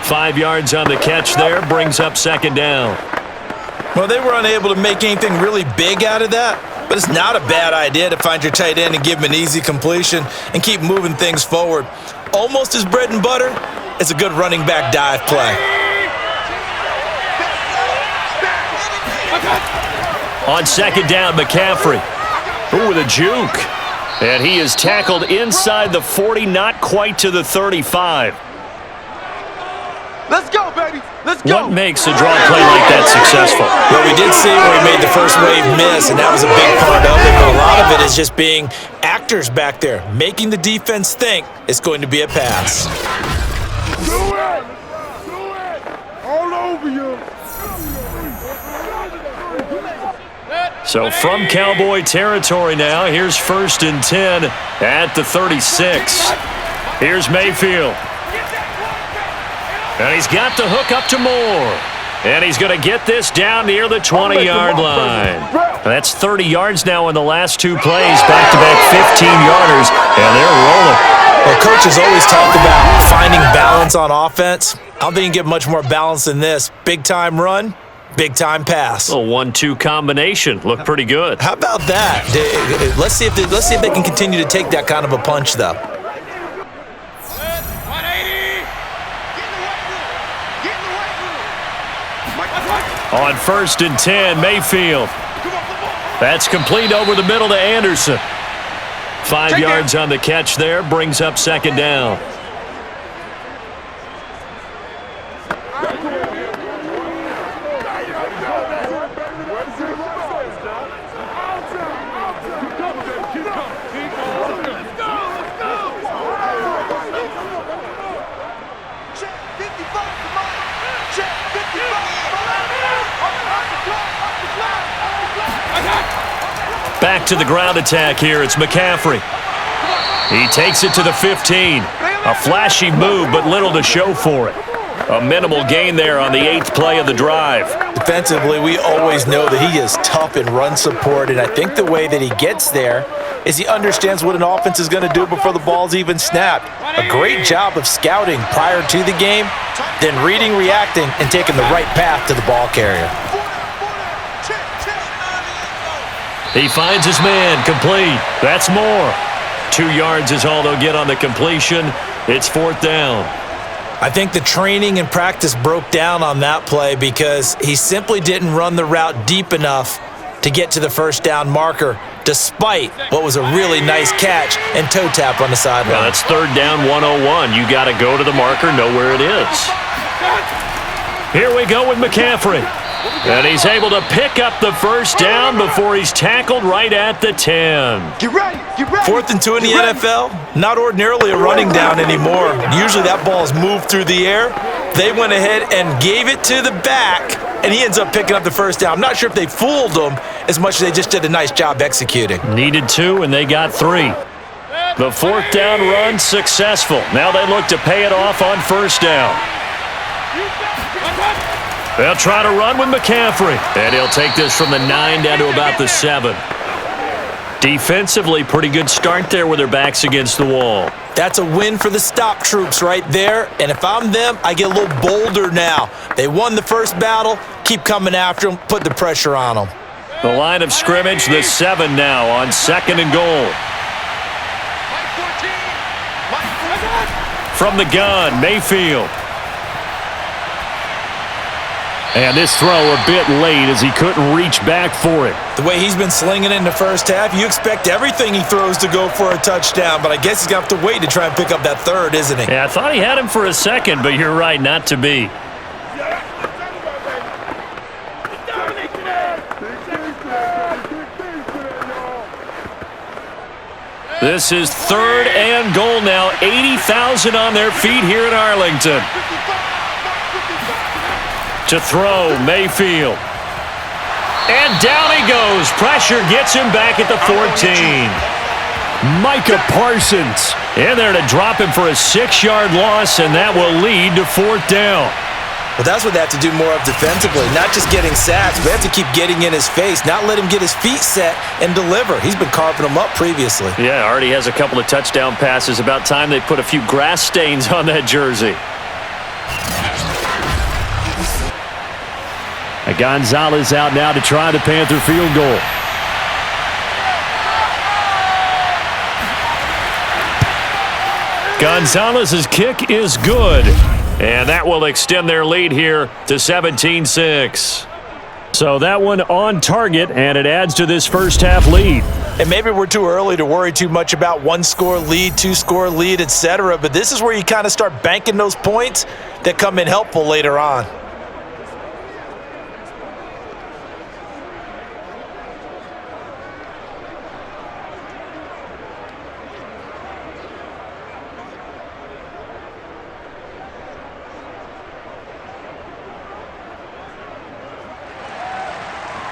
Speaker 2: 5 yards on the catch there, brings up 2nd down.
Speaker 5: Well, they were unable to make anything really big out of that, but it's not a bad idea to find your tight end and give him an easy completion and keep moving things forward. Almost as bread and butter, it's a good running back dive play.
Speaker 2: On 2nd down, McCaffrey. Ooh, with a juke. And he is tackled inside the 40, not quite to the 35.
Speaker 7: Let's go, baby. Let's go.
Speaker 2: What makes a draw play like that successful?
Speaker 5: Well, we did see where he made the first wave miss, and that was a big part of it. But a lot of it is just being actors back there, making the defense think it's going to be a pass.
Speaker 4: Do it. All over you.
Speaker 2: So from Cowboy territory now, here's 1st and 10 at the 36. Here's Mayfield. And he's got the hook up to Moore. And he's going to get this down near the 20-yard line. That's 30 yards now in the last 2 plays, back-to-back 15-yarders, and they're rolling.
Speaker 5: Well, coaches always talk about finding balance on offense. I don't think you can get much more balance than this. Big-time run, big-time pass.
Speaker 2: A 1-2 combination. Looked pretty good.
Speaker 5: How about that? Let's see if they can continue to take that kind of a punch, though.
Speaker 2: On 1st and 10, Mayfield. That's complete over the middle to Anderson. 5 yards on the catch there, brings up second down. Back to the ground attack here. It's McCaffrey. He takes it to the 15. A flashy move, but little to show for it. A minimal gain there on the 8th play of the drive.
Speaker 5: Defensively, we always know that he is tough in run support, and I think the way that he gets there is he understands what an offense is going to do before the ball's even snapped. A great job of scouting prior to the game, then reading, reacting, and taking the right path to the ball carrier.
Speaker 2: He finds his man, complete. That's more. 2 yards is all they'll get on the completion. It's 4th down.
Speaker 5: I think the training and practice broke down on that play because he simply didn't run the route deep enough to get to the first down marker, despite what was a really nice catch and toe tap on the sideline.
Speaker 2: Well, that's 3rd down 101. You got to go to the marker, know where it is. Here we go with McCaffrey. And he's able to pick up the first down before he's tackled right at the 10.
Speaker 7: Get ready, get ready.
Speaker 5: 4th and 2 in the NFL, not ordinarily a running down anymore. Usually that ball is moved through the air. They went ahead and gave it to the back, and he ends up picking up the first down. I'm not sure if they fooled him as much as they just did a nice job executing.
Speaker 2: Needed 2, and they got 3. The 4th down run successful. Now they look to pay it off on first down. They'll try to run with McCaffrey, and he'll take this from the 9 down to about the 7. Defensively, pretty good start there with their backs against the wall.
Speaker 5: That's a win for the stop troops right there, and if I'm them, I get a little bolder now. They won the first battle, keep coming after them, put the pressure on them.
Speaker 2: The line of scrimmage, the 7 now on 2nd and goal. From the gun, Mayfield. And this throw a bit late as he couldn't reach back for it.
Speaker 5: The way he's been slinging it in the first half, you expect everything he throws to go for a touchdown, but I guess he's going to have to wait to try and pick up that 3rd, isn't he?
Speaker 2: Yeah, I thought he had him for a second, but you're right, not to be. This is 3rd and goal now. 80,000 on their feet here in Arlington. To throw, Mayfield. And down he goes. Pressure gets him back at the 14. Micah Parsons in there to drop him for a 6-yard loss, and that will lead to 4th down.
Speaker 5: Well, that's what they have to do more of defensively, not just getting sacks, but they have to keep getting in his face, not let him get his feet set and deliver. He's been carving them up previously.
Speaker 2: Yeah, already has a couple of touchdown passes. About time they put a few grass stains on that jersey. Gonzalez out now to try the Panther field goal. Gonzalez's kick is good. And that will extend their lead here to 17-6. So that one on target, and it adds to this first half lead.
Speaker 5: And maybe we're too early to worry too much about 1-score lead, 2-score lead, etc. But this is where you kind of start banking those points that come in helpful later on.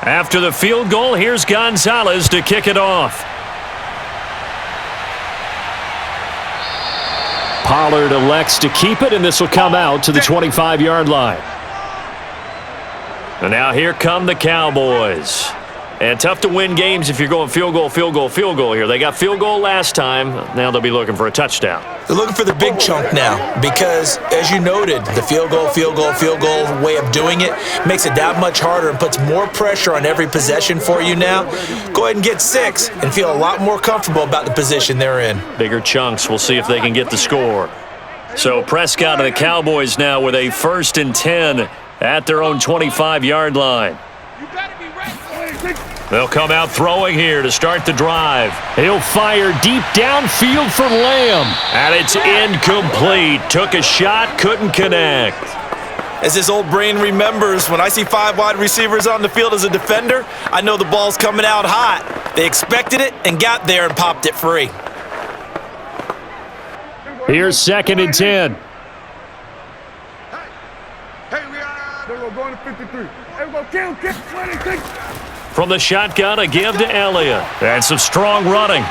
Speaker 2: After the field goal, here's Gonzalez to kick it off. Pollard elects to keep it, and this will come out to the 25-yard line. And now here come the Cowboys. And tough to win games if you're going field goal, field goal, field goal here. They got field goal last time. Now they'll be looking for a touchdown.
Speaker 5: They're looking for the big chunk now because, as you noted, the field goal way of doing it makes it that much harder and puts more pressure on every possession for you now. Go ahead and get 6 and feel a lot more comfortable about the position they're in.
Speaker 2: Bigger chunks. We'll see if they can get the score. So Prescott and the Cowboys now with a 1st and 10 at their own 25-yard line.
Speaker 4: You better be ready.
Speaker 2: They'll come out throwing here to start the drive. He'll fire deep downfield for Lamb. And it's incomplete. Took a shot, couldn't connect.
Speaker 5: As this old brain remembers, when I see 5 wide receivers on the field as a defender, I know the ball's coming out hot. They expected it and got there and popped it free.
Speaker 2: Here's 2nd and 10.
Speaker 4: We're going to 53. Hey, we're going to kill 26.
Speaker 2: From the shotgun, a give to Elliott. And some strong running.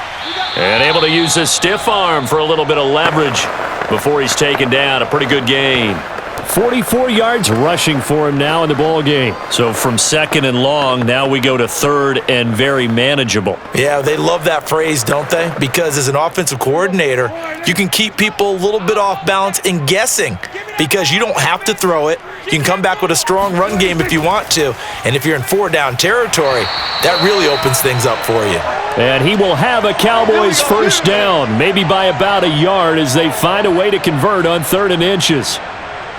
Speaker 2: And able to use his stiff arm for a little bit of leverage before he's taken down. A pretty good gain. 44 yards rushing for him now in the ball game. So from 2nd and long, now we go to 3rd and very manageable.
Speaker 5: Yeah, they love that phrase, don't they? Because as an offensive coordinator, you can keep people a little bit off balance and guessing because you don't have to throw it. You can come back with a strong run game if you want to. And if you're in 4-down territory, that really opens things up for you.
Speaker 2: And he will have a Cowboys first down, maybe by about a yard as they find a way to convert on 3rd and inches.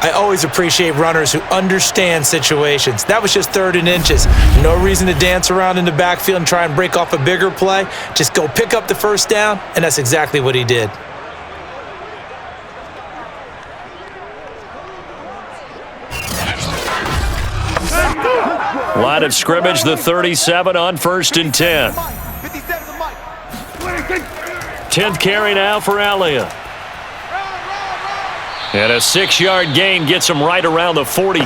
Speaker 5: I always appreciate runners who understand situations. That was just 3rd and inches. No reason to dance around in the backfield and try and break off a bigger play. Just go pick up the first down, and that's exactly what he did.
Speaker 2: Line of scrimmage, the 37 on 1st and 10. 10th carry now for Elliott. And a 6-yard gain gets him right around the 43.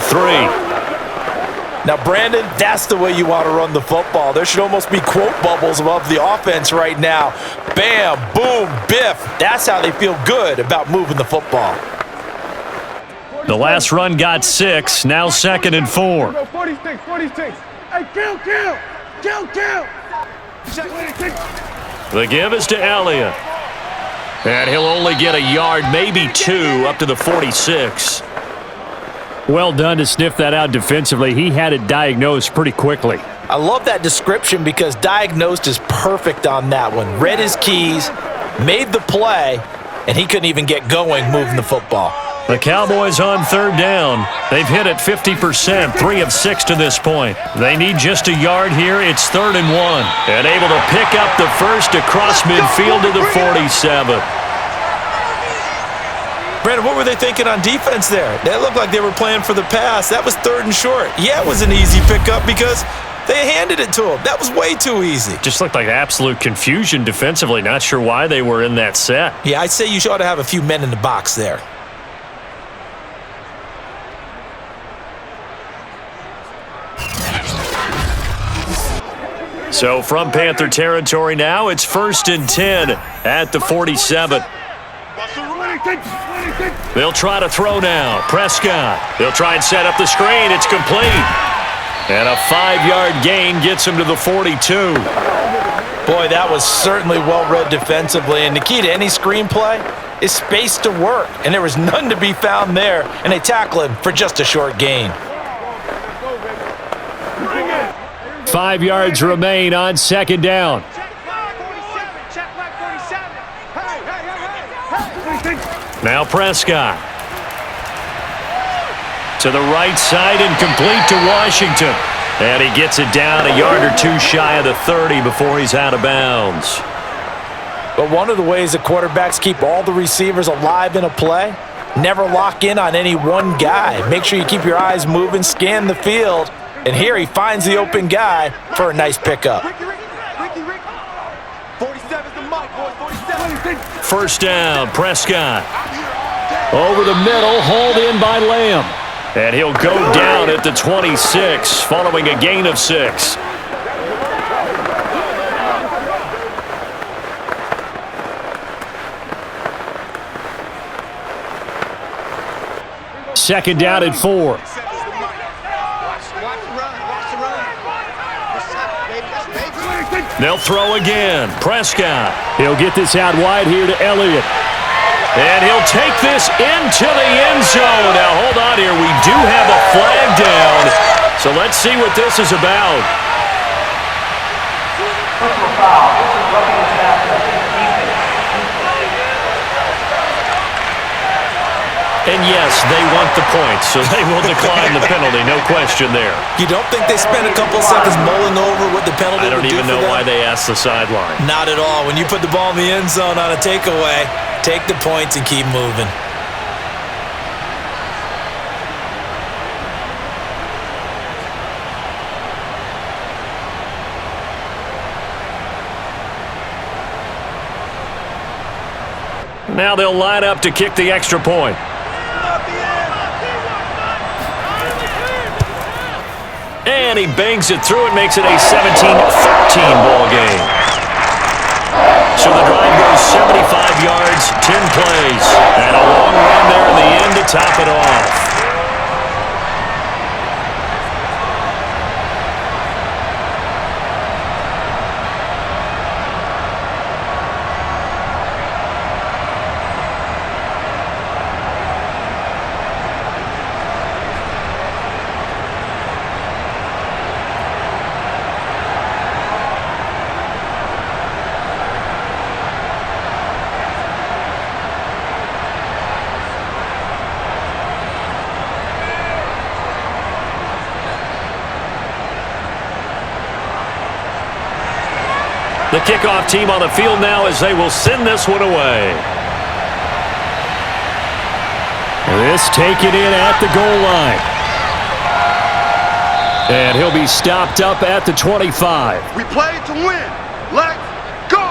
Speaker 5: Now, Brandon, that's the way you want to run the football. There should almost be quote bubbles above the offense right now. Bam, boom, biff. That's how they feel good about moving the football.
Speaker 2: The last run got 6, now 2nd and 4.
Speaker 4: 46. Hey, kill.
Speaker 2: The give is to Elliott. And he'll only get a yard, maybe 2, up to the 46. Well done to sniff that out defensively. He had it diagnosed pretty quickly.
Speaker 5: I love that description because diagnosed is perfect on that one. Read his keys, made the play, and he couldn't even get going moving the football.
Speaker 2: The Cowboys on 3rd down. They've hit it 50%, 3 of 6 to this point. They need just a yard here. It's 3rd and 1. And able to pick up the first across midfield to the 47.
Speaker 5: Brandon, what were they thinking on defense there? That looked like they were playing for the pass. That was 3rd and short. Yeah, it was an easy pickup because they handed it to him. That was way too easy.
Speaker 2: Just looked like absolute confusion defensively. Not sure why they were in that set.
Speaker 5: Yeah, I'd say you ought to have a few men in the box there.
Speaker 2: So from Panther territory now, it's 1st and 10 at the 47. They'll try to throw now. Prescott. They'll try and set up the screen. It's complete. And a 5-yard gain gets him to the 42.
Speaker 5: Boy, that was certainly well-read defensively. And the key to any screenplay is space to work. And there was none to be found there. And they tackle him for just a short gain.
Speaker 2: 5 yards remain on 2nd down. Now Prescott. To the right side and complete to Washington. And he gets it down a yard or 2 shy of the 30 before he's out of bounds.
Speaker 5: But one of the ways that quarterbacks keep all the receivers alive in a play, never lock in on any one guy. Make sure you keep your eyes moving, scan the field. And here he finds the open guy for a nice pickup.
Speaker 7: 47's the mic, boys. 47.
Speaker 2: First down, Prescott. Over the middle, hauled in by Lamb. And he'll go down at the 26, following a gain of 6. Second down at 4. They'll throw again. Prescott. He'll get this out wide here to Elliott. And he'll take this into the end zone. Now, hold on here. We do have a flag down. So let's see what this is about.
Speaker 8: Personal foul. This is roughing the passer.
Speaker 2: And yes, they want the points, so they will decline the penalty, no question there.
Speaker 5: You don't think they spent a couple seconds mulling over what the penalty
Speaker 2: I don't
Speaker 5: would do
Speaker 2: even know
Speaker 5: for them?
Speaker 2: why they asked the sideline.
Speaker 5: Not at all. When you put the ball in the end zone on a takeaway, take the points and keep moving.
Speaker 2: Now they'll line up to kick the extra point. And he bangs it through and makes it a 17-13 ball game. So the drive goes 75 yards, 10 plays, and a long run there in the end to top it off. The kickoff team on the field now as they will send this one away. This taken in at the goal line. And he'll be stopped up at the 25.
Speaker 7: We play to win. Let's go.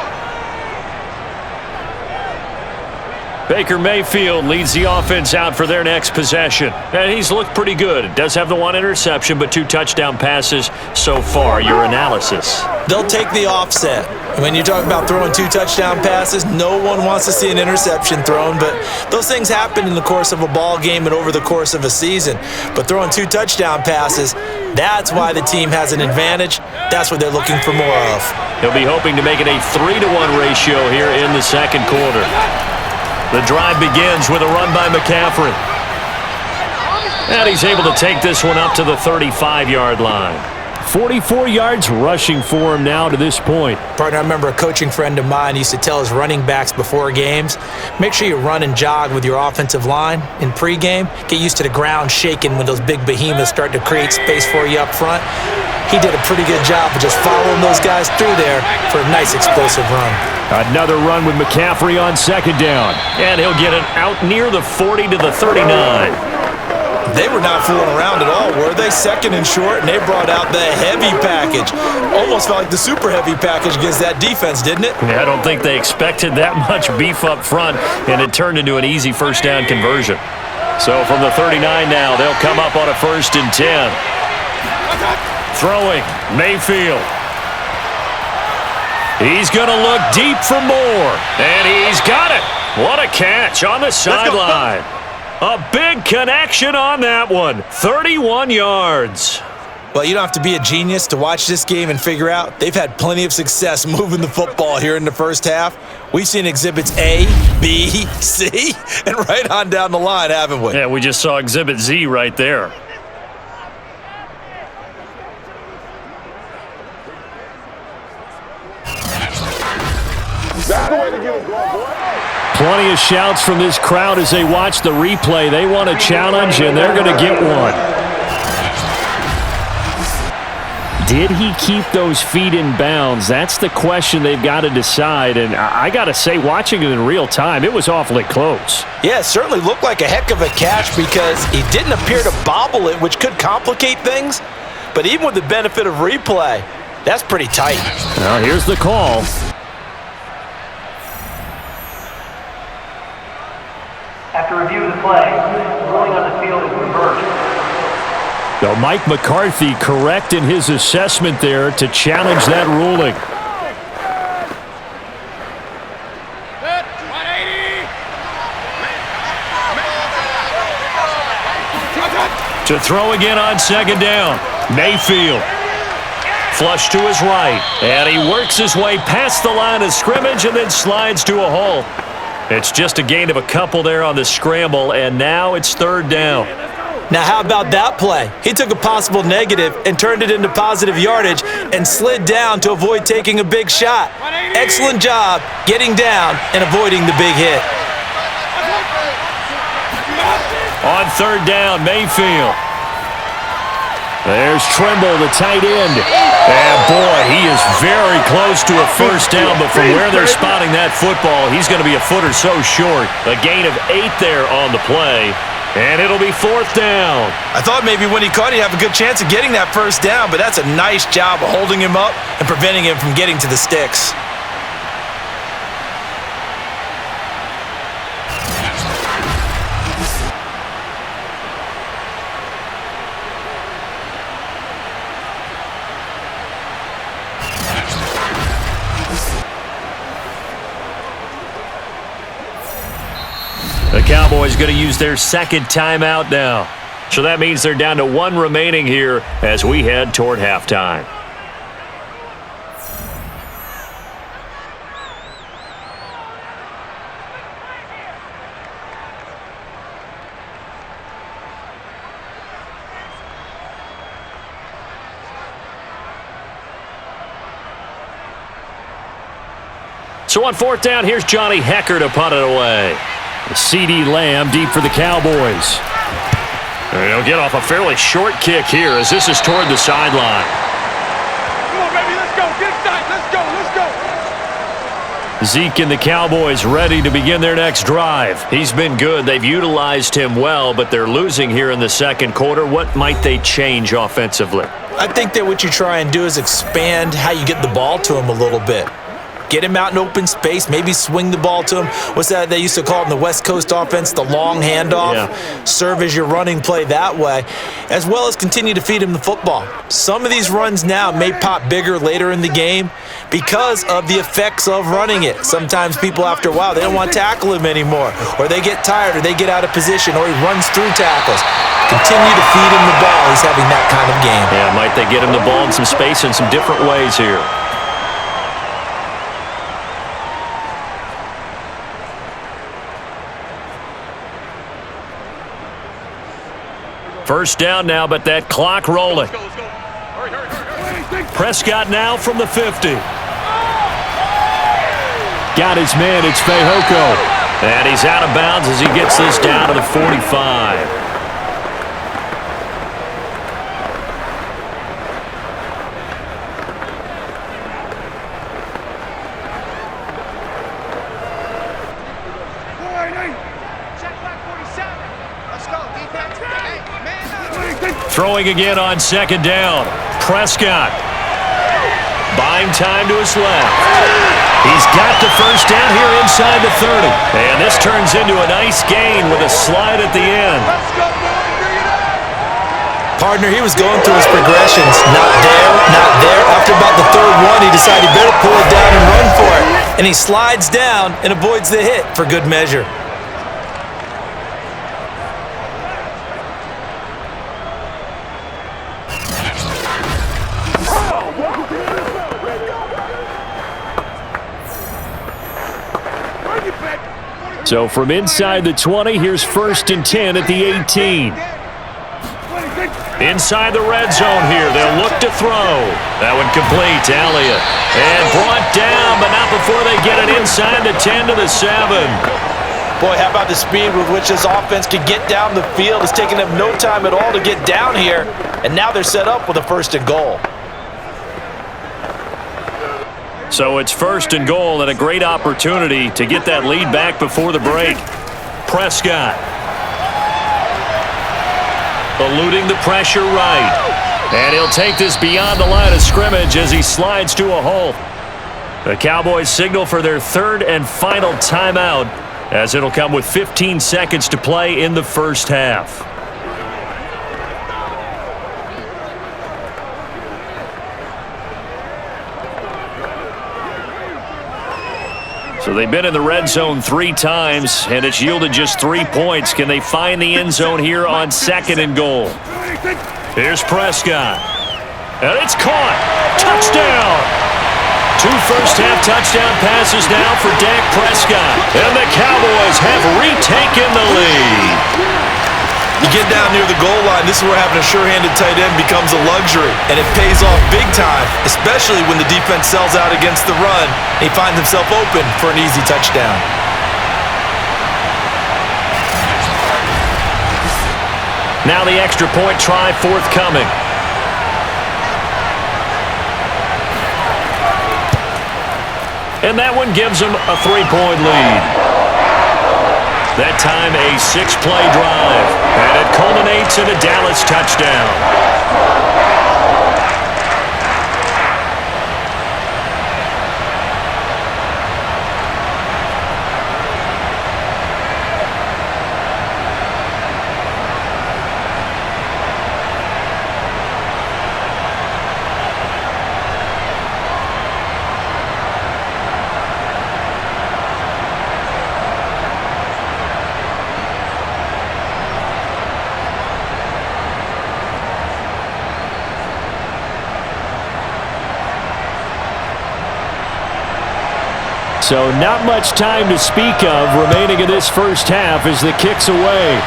Speaker 2: Baker Mayfield leads the offense out for their next possession. And he's looked pretty good. Does have the one interception, but 2 touchdown passes so far. Your analysis?
Speaker 5: They'll take the offset. When you talk about throwing 2 touchdown passes, no one wants to see an interception thrown, but those things happen in the course of a ball game and over the course of a season. But throwing 2 touchdown passes, that's why the team has an advantage. That's what they're looking for more of.
Speaker 2: He'll be hoping to make it a 3-to-1 ratio here in the second quarter. The drive begins with a run by McCaffrey. And he's able to take this one up to the 35-yard line. 44 yards rushing for him now to this point.
Speaker 5: Partner, I remember a coaching friend of mine used to tell his running backs before games, make sure you run and jog with your offensive line in pregame. Get used to the ground shaking when those big behemoths start to create space for you up front. He did a pretty good job of just following those guys through there for a nice explosive run.
Speaker 2: Another run with McCaffrey on second down. And he'll get it out near the 40 to the 39.
Speaker 5: They were not fooling around at all, were they? Second and short, and they brought out the heavy package. Almost felt like the super heavy package against that defense, didn't it?
Speaker 2: Yeah, I don't think they expected that much beef up front, and it turned into an easy first down conversion. So from the 39 now, they'll come up on a 1st and 10. Throwing, Mayfield. He's going to look deep for more, and he's got it. What a catch on the sideline. A big connection on that one. 31 yards.
Speaker 5: Well, you don't have to be a genius to watch this game and figure out they've had plenty of success moving the football here in the first half. We've seen exhibits A, B, C, and right on down the line, haven't we?
Speaker 2: Yeah, we just saw exhibit Z right there.
Speaker 4: That's the way to get it going, boy.
Speaker 2: Plenty of shouts from this crowd as they watch the replay. They want a challenge, and they're going to get one. Did he keep those feet in bounds? That's the question they've got to decide. And I got to say, watching it in real time, it was awfully close.
Speaker 5: Yeah, it certainly looked like a heck of a catch because he didn't appear to bobble it, which could complicate things. But even with the benefit of replay, that's pretty tight.
Speaker 2: Now, here's the call.
Speaker 8: After review of the play, the ruling on the field is reversed.
Speaker 2: So Mike McCarthy correct in his assessment there to challenge that ruling. To throw again on second down. Mayfield. Flush to his right. And he works his way past the line of scrimmage and then slides to a halt. It's just a gain of a couple there on the scramble, and now it's 3rd down.
Speaker 5: Now, how about that play? He took a possible negative and turned it into positive yardage and slid down to avoid taking a big shot. Excellent job getting down and avoiding the big hit.
Speaker 2: On third down, Mayfield. There's Trimble, the tight end. And boy, he is very close to a first down, but from where they're spotting that football, he's going to be a foot or so short. A gain of 8 there on the play, and it'll be fourth down.
Speaker 5: I thought maybe when he caught it, he'd have a good chance of getting that first down, but that's a nice job of holding him up and preventing him from getting to the sticks.
Speaker 2: The Cowboys going to use their second timeout now. So that means they're down to 1 remaining here as we head toward halftime. So on fourth down, here's Johnny Hecker to punt it away. CeeDee Lamb deep for the Cowboys. He'll get off a fairly short kick here as this is toward the sideline.
Speaker 4: Come on, baby, let's go. Get inside. Let's go.
Speaker 2: Zeke and the Cowboys ready to begin their next drive. He's been good. They've utilized him well, but they're losing here in the second quarter. What might they change offensively?
Speaker 5: I think that what you try and do is expand how you get the ball to him a little bit. Get him out in open space, maybe swing the ball to him. What's that they used to call it in the West Coast offense, the long handoff?
Speaker 2: Yeah.
Speaker 5: Serve as your running play that way, as well as continue to feed him the football. Some of these runs now may pop bigger later in the game because of the effects of running it. Sometimes people, after a while, they don't want to tackle him anymore, or they get tired, or they get out of position, or he runs through tackles. Continue to feed him the ball. He's having that kind of game.
Speaker 2: Yeah, might they get him the ball in some space in some different ways here? First down now, but that clock rolling. Prescott now from the 50. Got his man, it's Fehoko. And he's out of bounds as he gets this down to the 45. Throwing again on second down. Prescott. Buying time to his left. He's got the first down here inside the 30. And this turns into a nice gain with a slide at the end.
Speaker 5: Partner, he was going through his progressions. Not there, not there. After about the third one, he decided he better pull it down and run for it. And he slides down and avoids the hit for good measure.
Speaker 2: So from inside the 20, here's first and 10 at the 18. Inside the red zone here, they'll look to throw. That one complete to Elliott. And brought down, but not before they get it inside the 10 to the 7.
Speaker 3: Boy, how about the speed with which this offense can get down the field? It's taking them no time at all to get down here. And now they're set up with a first and goal.
Speaker 2: So it's first and goal and a great opportunity to get that lead back before the break. Prescott. Eluding the pressure right. And he'll take this beyond the line of scrimmage as he slides to a halt. The Cowboys signal for their third and final timeout as it'll come with 15 seconds to play in the first half. So they've been in the red zone 3 times, and it's yielded just 3 points. Can they find the end zone here on second and goal? Here's Prescott. And it's caught. Touchdown. 2 first-half touchdown passes now for Dak Prescott. And the Cowboys have retaken the lead.
Speaker 5: You get down near the goal line, this is where having a sure-handed tight end becomes a luxury, and it pays off big time, especially when the defense sells out against the run, and he finds himself open for an easy touchdown.
Speaker 2: Now the extra point try forthcoming. And that one gives them a 3-point lead. That time a 6-play drive. And it culminates in a Dallas touchdown. So not much time to speak of remaining in this first half as the kick's away.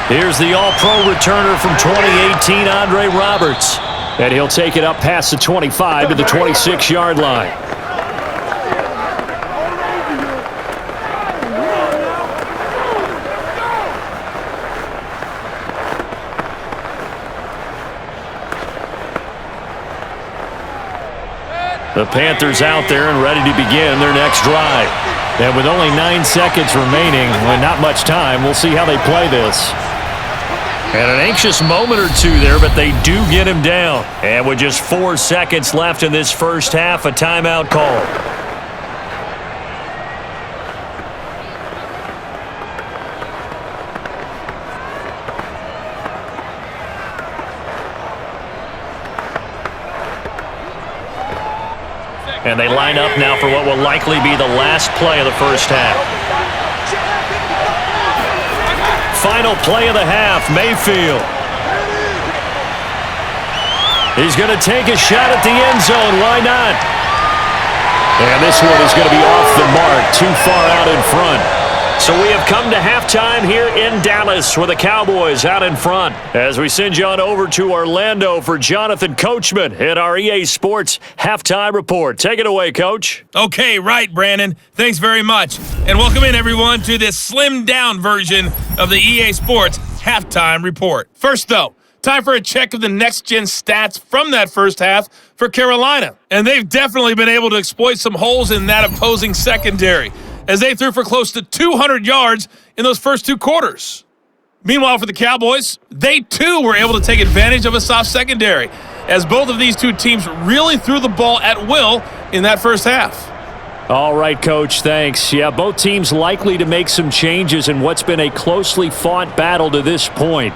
Speaker 2: Here's the All-Pro returner from 2018, Andre Roberts. And he'll take it up past the 25 to the 26-yard line. The Panthers out there and ready to begin their next drive. And with only 9 seconds remaining, and not much time, we'll see how they play this. And an anxious moment or two there, but they do get him down. And with just 4 seconds left in this first half, a timeout call. And they line up now for what will likely be the last play of the first half. Final play of the half, Mayfield. He's going to take a shot at the end zone. Why not? And this one is going to be off the mark, too far out in front. So we have come to halftime here in Dallas with the Cowboys out in front. As we send you on over to Orlando for Jonathan Coachman in our EA Sports Halftime Report. Take it away, Coach.
Speaker 9: Okay, right, Brandon. Thanks very much. And welcome in, everyone, to this slimmed-down version of the EA Sports Halftime Report. First, though, time for a check of the next-gen stats from that first half for Carolina. And they've definitely been able to exploit some holes in that opposing secondary, as they threw for close to 200 yards in those first 2 quarters. Meanwhile, for the Cowboys, they too were able to take advantage of a soft secondary, as both of these two teams really threw the ball at will in that first half.
Speaker 2: All right, Coach, thanks. Yeah, both teams likely to make some changes in what's been a closely fought battle to this point.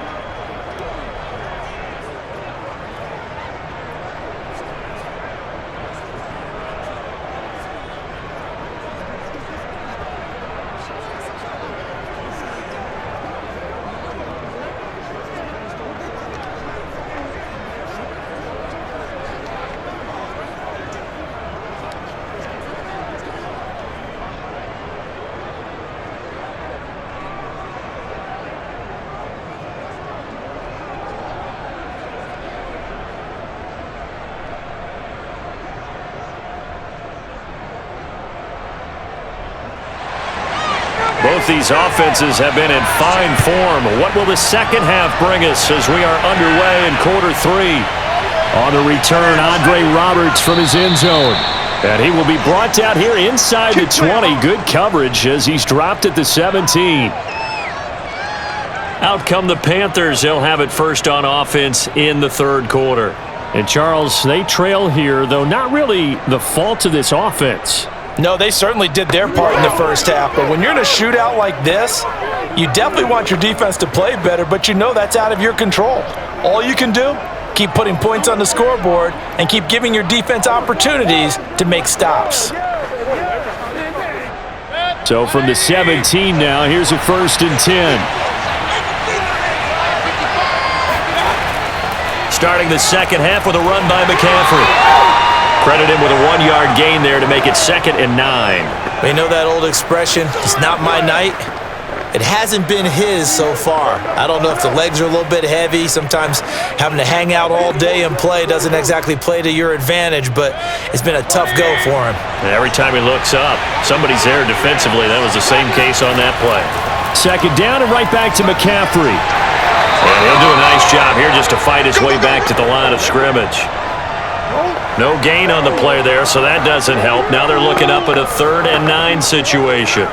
Speaker 2: Both these offenses have been in fine form. What will the second half bring us as we are underway in quarter 3? On the return, Andre Roberts from his end zone. And he will be brought down here inside the 20. Good coverage as he's dropped at the 17. Out come the Panthers. They'll have it first on offense in the third quarter. And Charles, they trail here, though not really the fault of this offense.
Speaker 3: No, they certainly did their part in the first half, but when you're in a shootout like this, you definitely want your defense to play better, but you know that's out of your control. All you can do, keep putting points on the scoreboard and keep giving your defense opportunities to make stops.
Speaker 2: So from the 17 now, here's a 1st and 10. Starting the second half with a run by McCaffrey. Credit him with a 1-yard gain there to make it 2nd and 9.
Speaker 5: You know that old expression, it's not my night? It hasn't been his so far. I don't know if the legs are a little bit heavy. Sometimes having to hang out all day and play doesn't exactly play to your advantage, but it's been a tough go for him.
Speaker 2: And every time he looks up, somebody's there defensively. That was the same case on that play. 2nd down and right back to McCaffrey. And he'll do a nice job here just to fight his way back to the line of scrimmage. No gain on the play there, so that doesn't help. Now they're looking up at a 3rd and 9 situation.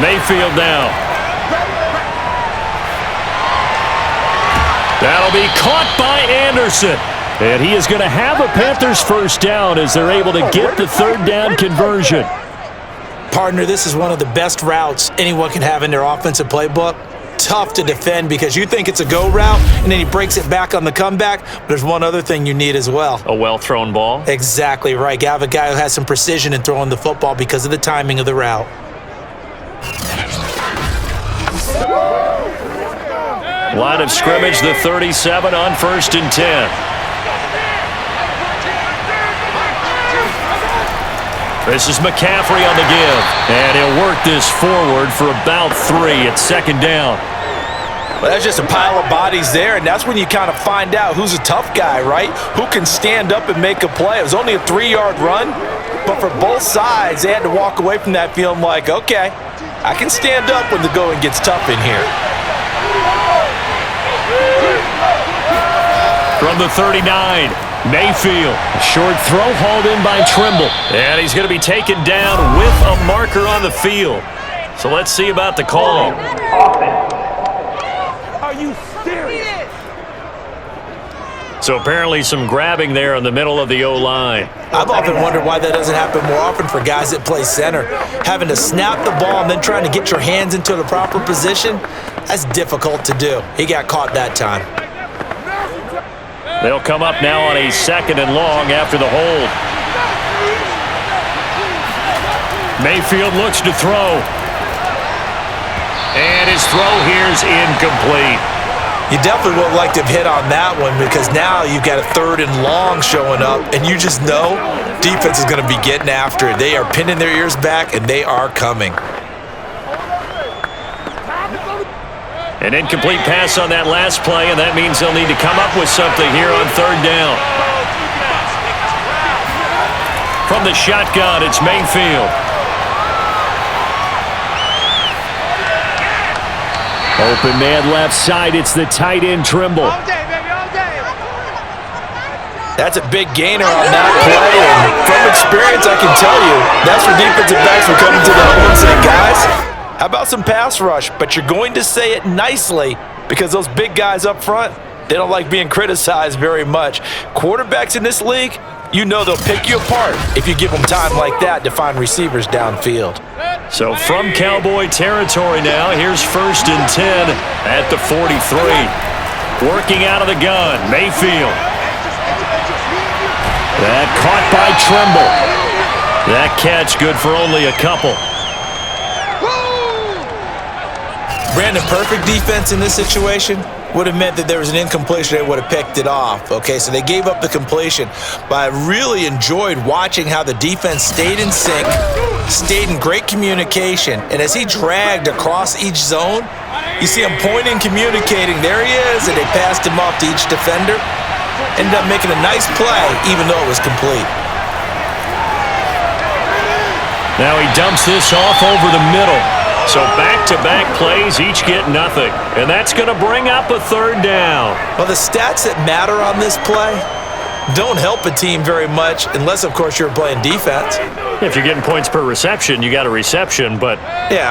Speaker 2: Mayfield now. That'll be caught by Anderson. And he is going to have a Panthers first down as they're able to get the 3rd down conversion.
Speaker 5: Partner, this is one of the best routes anyone can have in their offensive playbook. Tough to defend because you think it's a go route, and then he breaks it back on the comeback. But there's one other thing you need as well.
Speaker 2: A well-thrown ball.
Speaker 5: Exactly right. You have a guy who has some precision in throwing the football because of the timing of the route.
Speaker 2: Line of scrimmage, the 37 on 1st and 10. This is McCaffrey on the give. And he'll work this forward for about 3 at 2nd down.
Speaker 3: Well, that's just a pile of bodies there, and that's when you kind of find out who's a tough guy, right? Who can stand up and make a play. It was only a 3-yard run, but for both sides, they had to walk away from that feeling like, okay, I can stand up when the going gets tough in here.
Speaker 2: From the 39, Mayfield. Short throw hauled in by Trimble. And he's going to be taken down with a marker on the field. So let's see about the call.
Speaker 4: Are you serious?
Speaker 2: So apparently some grabbing there in the middle of the O-line.
Speaker 5: I've often wondered why that doesn't happen more often for guys that play center. Having to snap the ball and then trying to get your hands into the proper position, that's difficult to do. He got caught that time.
Speaker 2: They'll come up now on a 2nd and long after the hold. Mayfield looks to throw. And his throw here's incomplete.
Speaker 5: You definitely would like to have hit on that one because now you've got a 3rd and long showing up, and you just know defense is going to be getting after it. They are pinning their ears back, and they are coming.
Speaker 2: An incomplete pass on that last play, and that means they'll need to come up with something here on 3rd down. From the shotgun, it's Mayfield. Open man left side, it's the tight end Trimble.
Speaker 7: All day, baby, all day.
Speaker 3: That's a big gainer on that play, and from experience, I can tell you, that's where defensive backs will come into the hole and say, guys, how about some pass rush? But you're going to say it nicely because those big guys up front, they don't like being criticized very much. Quarterbacks in this league, you know they'll pick you apart if you give them time like that to find receivers downfield.
Speaker 2: So from Cowboy territory now, here's 1st and 10 at the 43. Working out of the gun, Mayfield. That caught by Trimble. That catch good for only a couple.
Speaker 5: Brandon, perfect defense in this situation would have meant that there was an incompletion. They would have picked it off. Okay, so they gave up the completion. But I really enjoyed watching how the defense stayed in sync, stayed in great communication, and as he dragged across each zone, you see him pointing, communicating. There he is, and they passed him off to each defender. Ended up making a nice play, even though it was complete.
Speaker 2: Now he dumps this off over the middle. So back-to-back plays, each get nothing. And that's going to bring up a 3rd down.
Speaker 5: Well, the stats that matter on this play don't help a team very much unless, of course, you're playing defense.
Speaker 2: If you're getting points per reception, you got a reception, but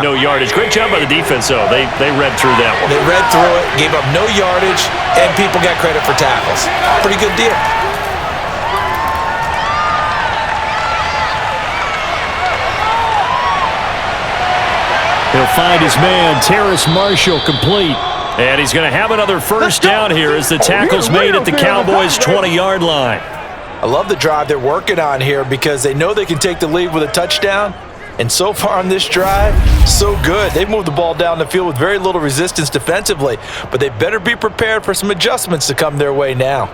Speaker 2: no yardage. Great job by the defense, though. They read through that one.
Speaker 5: They read through it, gave up no yardage, and people got credit for tackles. Pretty good deal.
Speaker 2: He'll find his man, Terrace Marshall, complete. And he's going to have another first down here as the tackle's made at the Cowboys' 20-yard line.
Speaker 3: I love the drive they're working on here because they know they can take the lead with a touchdown. And so far on this drive, so good. They've moved the ball down the field with very little resistance defensively, but they better be prepared for some adjustments to come their way now.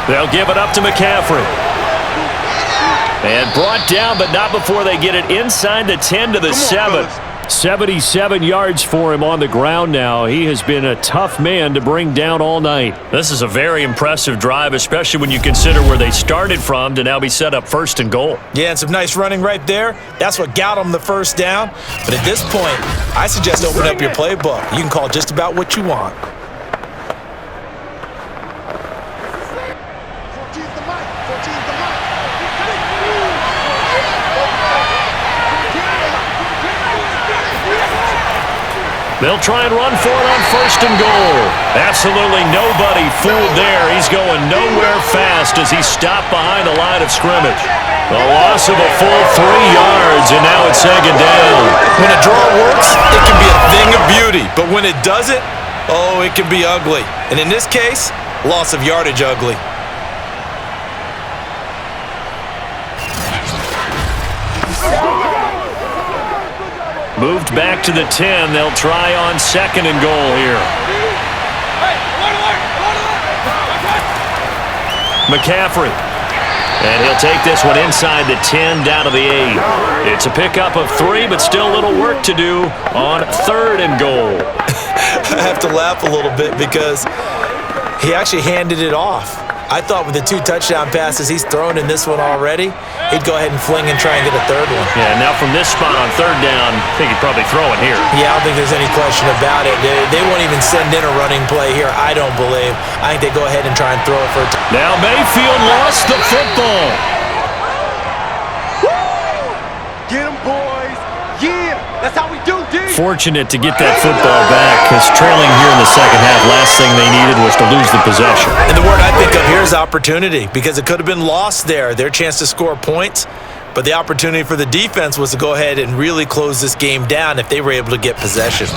Speaker 2: They'll give it up to McCaffrey. And brought down, but not before they get it inside the 10 to the 7. 77 yards for him on the ground now. He has been a tough man to bring down all night. This is a very impressive drive, especially when you consider where they started from to now be set up 1st and goal.
Speaker 5: Yeah, and some nice running right there. That's what got them the first down. But at this point, I suggest open up your playbook. You can call just about what you want.
Speaker 2: They'll try and run for it on 1st and goal. Absolutely nobody fooled there. He's going nowhere fast as he's stopped behind the line of scrimmage. A loss of a full 3 yards, and now it's 2nd down.
Speaker 5: When a draw works, it can be a thing of beauty. But when it doesn't, oh, it can be ugly. And in this case, loss of yardage ugly.
Speaker 2: Moved back to the 10. They'll try on 2nd and goal here. McCaffrey. And he'll take this one inside the 10 down to the 8. It's a pickup of 3, but still a little work to do on 3rd and goal.
Speaker 5: I have to laugh a little bit because he actually handed it off. I thought with the 2 touchdown passes he's thrown in this one already, he'd go ahead and fling and try and get a 3rd one.
Speaker 2: Yeah, now from this spot on 3rd down, I think he'd probably throw it here.
Speaker 5: Yeah, I don't think there's any question about it. They won't even send in a running play here, I don't believe. I think they go ahead and try and throw it for a
Speaker 2: Now Mayfield lost the football.
Speaker 7: Get him, boys. Yeah, that's how we do, dude.
Speaker 2: Fortunate to get that football back because trailing here in the 2nd half, last thing they needed was to lose the possession.
Speaker 5: And the word I think of here is opportunity because it could have been lost there, their chance to score points. But the opportunity for the defense was to go ahead and really close this game down if they were able to get possession.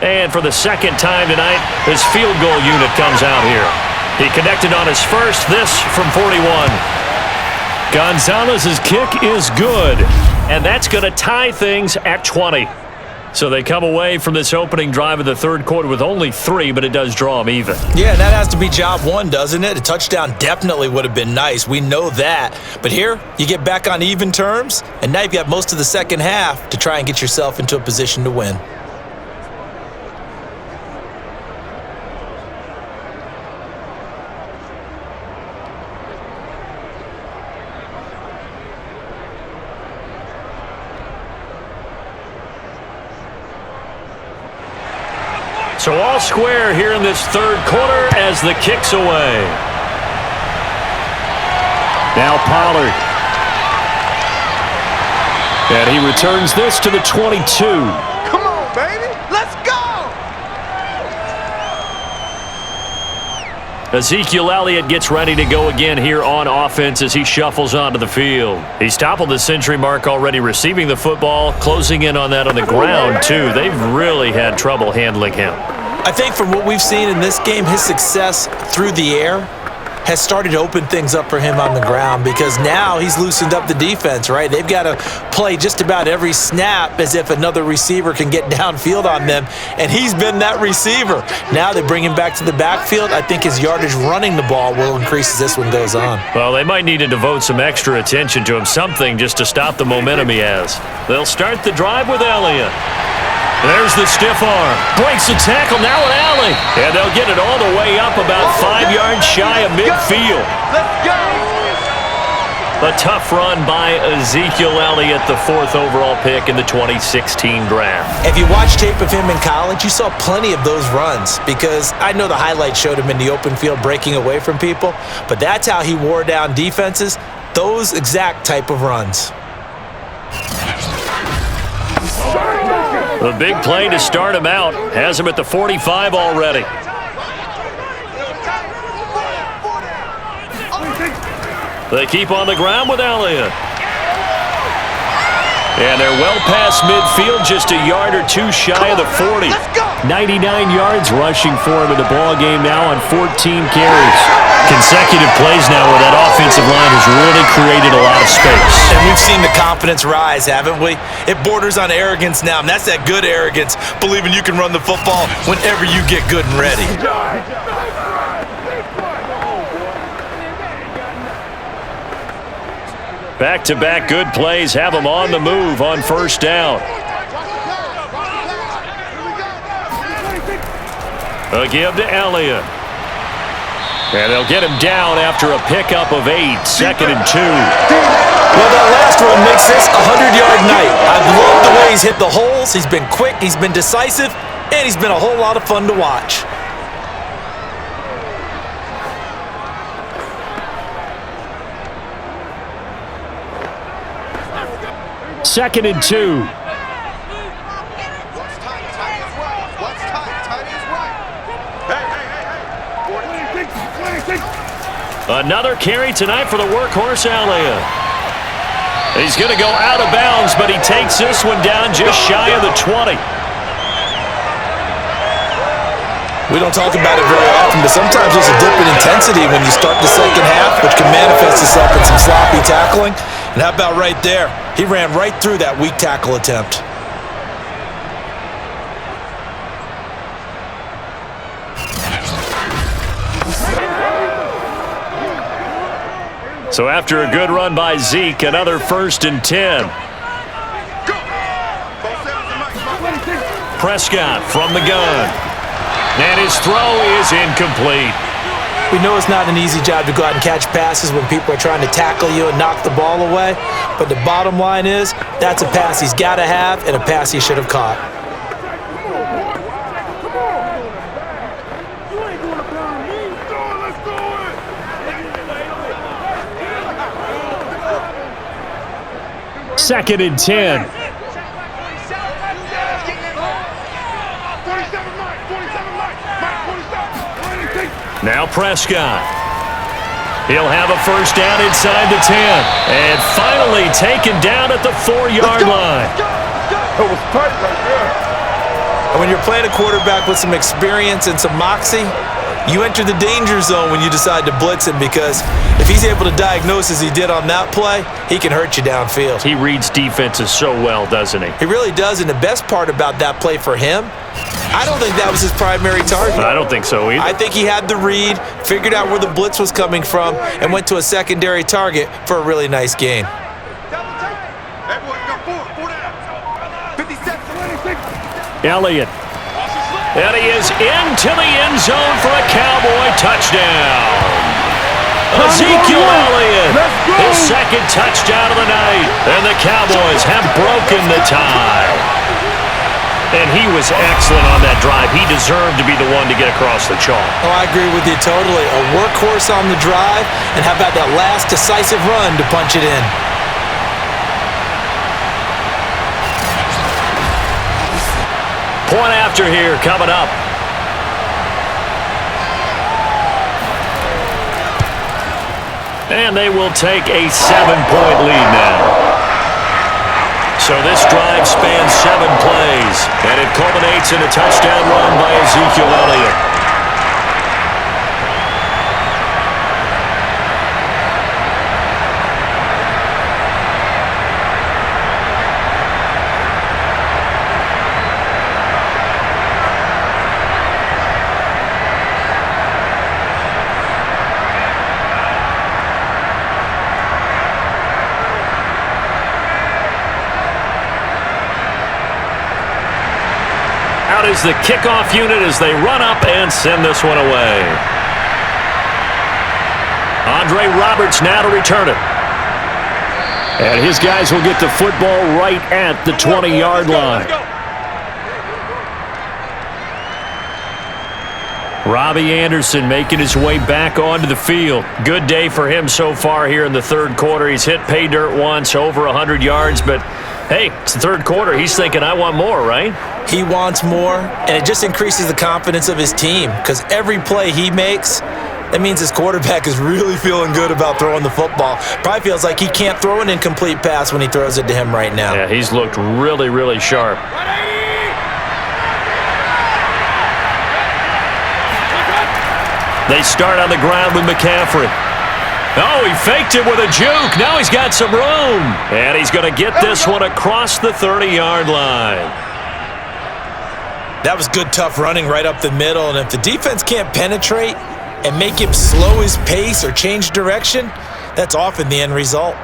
Speaker 2: And for the 2nd time tonight, his field goal unit comes out here. He connected on his first, this from 41. Gonzalez's kick is good, and that's going to tie things at 20. So they come away from this opening drive of the 3rd quarter with only 3, but it does draw them even.
Speaker 5: Yeah, and that has to be job 1, doesn't it? A touchdown definitely would have been nice. We know that. But here, you get back on even terms, and now you've got most of the 2nd half to try and get yourself into a position to win.
Speaker 2: So all square here in this 3rd quarter as the kick's away. Now Pollard. And he returns this to the 22.
Speaker 7: Come on, baby. Let's go.
Speaker 2: Ezekiel Elliott gets ready to go again here on offense as he shuffles onto the field. He's toppled the century mark already receiving the football, closing in on that on the ground, too. They've really had trouble handling him.
Speaker 5: I think from what we've seen in this game, his success through the air has started to open things up for him on the ground because now he's loosened up the defense, right? They've got to play just about every snap as if another receiver can get downfield on them, and he's been that receiver. Now they bring him back to the backfield. I think his yardage running the ball will increase as this one goes on.
Speaker 2: Well, they might need to devote some extra attention to him, something just to stop the momentum he has. They'll start the drive with Elliott. There's the stiff arm. Breaks the tackle, now an alley. And they'll get it all the way up about 5 yards shy of midfield.
Speaker 7: Let's go.
Speaker 2: A tough run by Ezekiel Elliott, the 4th overall pick in the 2016 draft.
Speaker 5: If you watch tape of him in college, you saw plenty of those runs because I know the highlights showed him in the open field breaking away from people, but that's how he wore down defenses, those exact type of runs.
Speaker 2: The big play to start him out has him at the 45 already. They keep on the ground with Elliott. And they're well past midfield, just a yard or 2 shy of the 40. 99 yards rushing for him in the ball game now on 14 carries. Consecutive plays now where that offensive line has really created a lot of space.
Speaker 5: And we've seen the confidence rise, haven't we? It borders on arrogance now, and that's that good arrogance, believing you can run the football whenever you get good and ready.
Speaker 2: Back-to-back good plays have them on the move on first down. A give to Elliott. And they'll get him down after a pickup of 8, 2nd and 2.
Speaker 5: Well, that last run makes this a 100-yard night. I've loved the way he's hit the holes. He's been quick, he's been decisive, and he's been a whole lot of fun to watch.
Speaker 2: Second and 2. Another carry tonight for the workhorse Elliott. He's going to go out of bounds, but he takes this one down just shy of the 20.
Speaker 5: We don't talk about it very often, but sometimes there's a dip in intensity when you start the second half, which can manifest itself in some sloppy tackling. And how about right there? He ran right through that weak tackle attempt.
Speaker 2: So after a good run by Zeke, another 1st and 10. Prescott from the gun. And his throw is incomplete.
Speaker 5: We know it's not an easy job to go out and catch passes when people are trying to tackle you and knock the ball away. But the bottom line is, that's a pass he's got to have and a pass he should have caught.
Speaker 2: Second and 10. Now Prescott. He'll have a first down inside the 10. And finally taken down at the 4-yard line.
Speaker 4: That was tight right there.
Speaker 5: And when you're playing a quarterback with some experience and some moxie, you enter the danger zone when you decide to blitz him, because if he's able to diagnose as he did on that play, he can hurt you downfield.
Speaker 2: He reads defenses so well, doesn't he?
Speaker 5: He really does, and the best part about that play for him, I don't think that was his primary target.
Speaker 2: I don't think so either.
Speaker 5: I think he had the read, figured out where the blitz was coming from, and went to a secondary target for a really nice gain.
Speaker 2: Elliott. And he is into the end zone for a Cowboy touchdown. Ezekiel Elliott, his second touchdown of the night. And the Cowboys have broken the tie. And he was excellent on that drive. He deserved to be the one to get across the chalk.
Speaker 5: Oh, I agree with you totally. A workhorse on the drive, and how about that last decisive run to punch it in?
Speaker 2: Point after here coming up. And they will take a 7-point lead now. So this drive spans 7 plays, and it culminates in a touchdown run by Ezekiel Elliott. Out is the kickoff unit as they run up and send this one away. Andre Roberts now to return it. And his guys will get the football right at the 20-yard line. Robbie Anderson making his way back onto the field. Good day for him so far here in the third quarter. He's hit pay dirt once, over 100 yards, but hey, it's the third quarter. He's thinking, I want more, right?
Speaker 5: He wants more, and it just increases the confidence of his team, because every play he makes, that means his quarterback is really feeling good about throwing the football. Probably feels like he can't throw an incomplete pass when he throws it to him right now.
Speaker 2: Yeah, he's looked really, really sharp. They start on the ground with McCaffrey. Oh, he faked it with a juke. Now he's got some room. And he's going to get this one across the 30-yard line.
Speaker 5: That was good, tough running right up the middle. And if the defense can't penetrate and make him slow his pace or change direction, that's often the end result.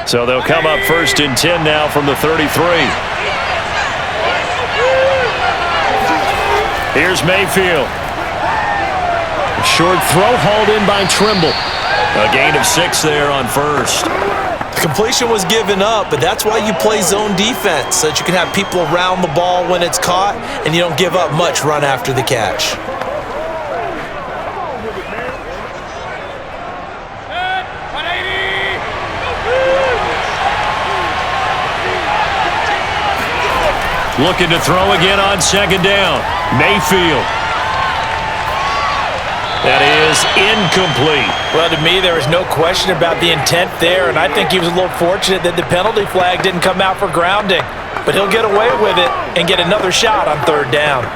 Speaker 2: So they'll come up 1st and 10 now from the 33. Here's Mayfield. Short throw hauled in by Trimble. A gain of 6 there on 1st.
Speaker 5: The completion was given up, but that's why you play zone defense, so that you can have people around the ball when it's caught, and you don't give up much run after the catch.
Speaker 2: Looking to throw again on 2nd down. Mayfield. That is incomplete.
Speaker 3: Well, to me, there is no question about the intent there, and I think he was a little fortunate that the penalty flag didn't come out for grounding. But he'll get away with it and get another shot on 3rd down.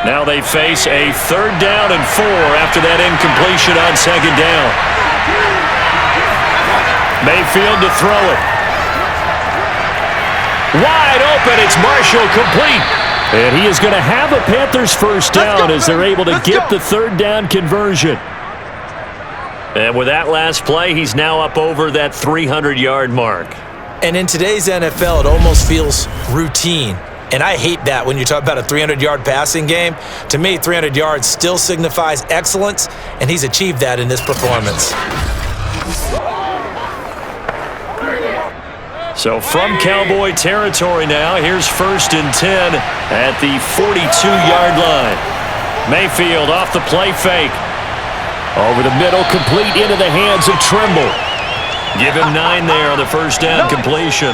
Speaker 2: Now they face a 3rd down and 4 after that incompletion on 2nd down. Mayfield to throw it. Wide open, it's Marshall, complete. And he is going to have a Panthers 1st down as they're able to get the 3rd down conversion. And with that last play, he's now up over that 300-yard mark.
Speaker 5: And in today's NFL, it almost feels routine. And I hate that when you talk about a 300-yard passing game. To me, 300 yards still signifies excellence, and he's achieved that in this performance.
Speaker 2: So from Cowboy territory now, here's 1st and 10 at the 42-yard line. Mayfield off the play fake. Over the middle, complete into the hands of Trimble. Give him 9 there on the 1st down completion.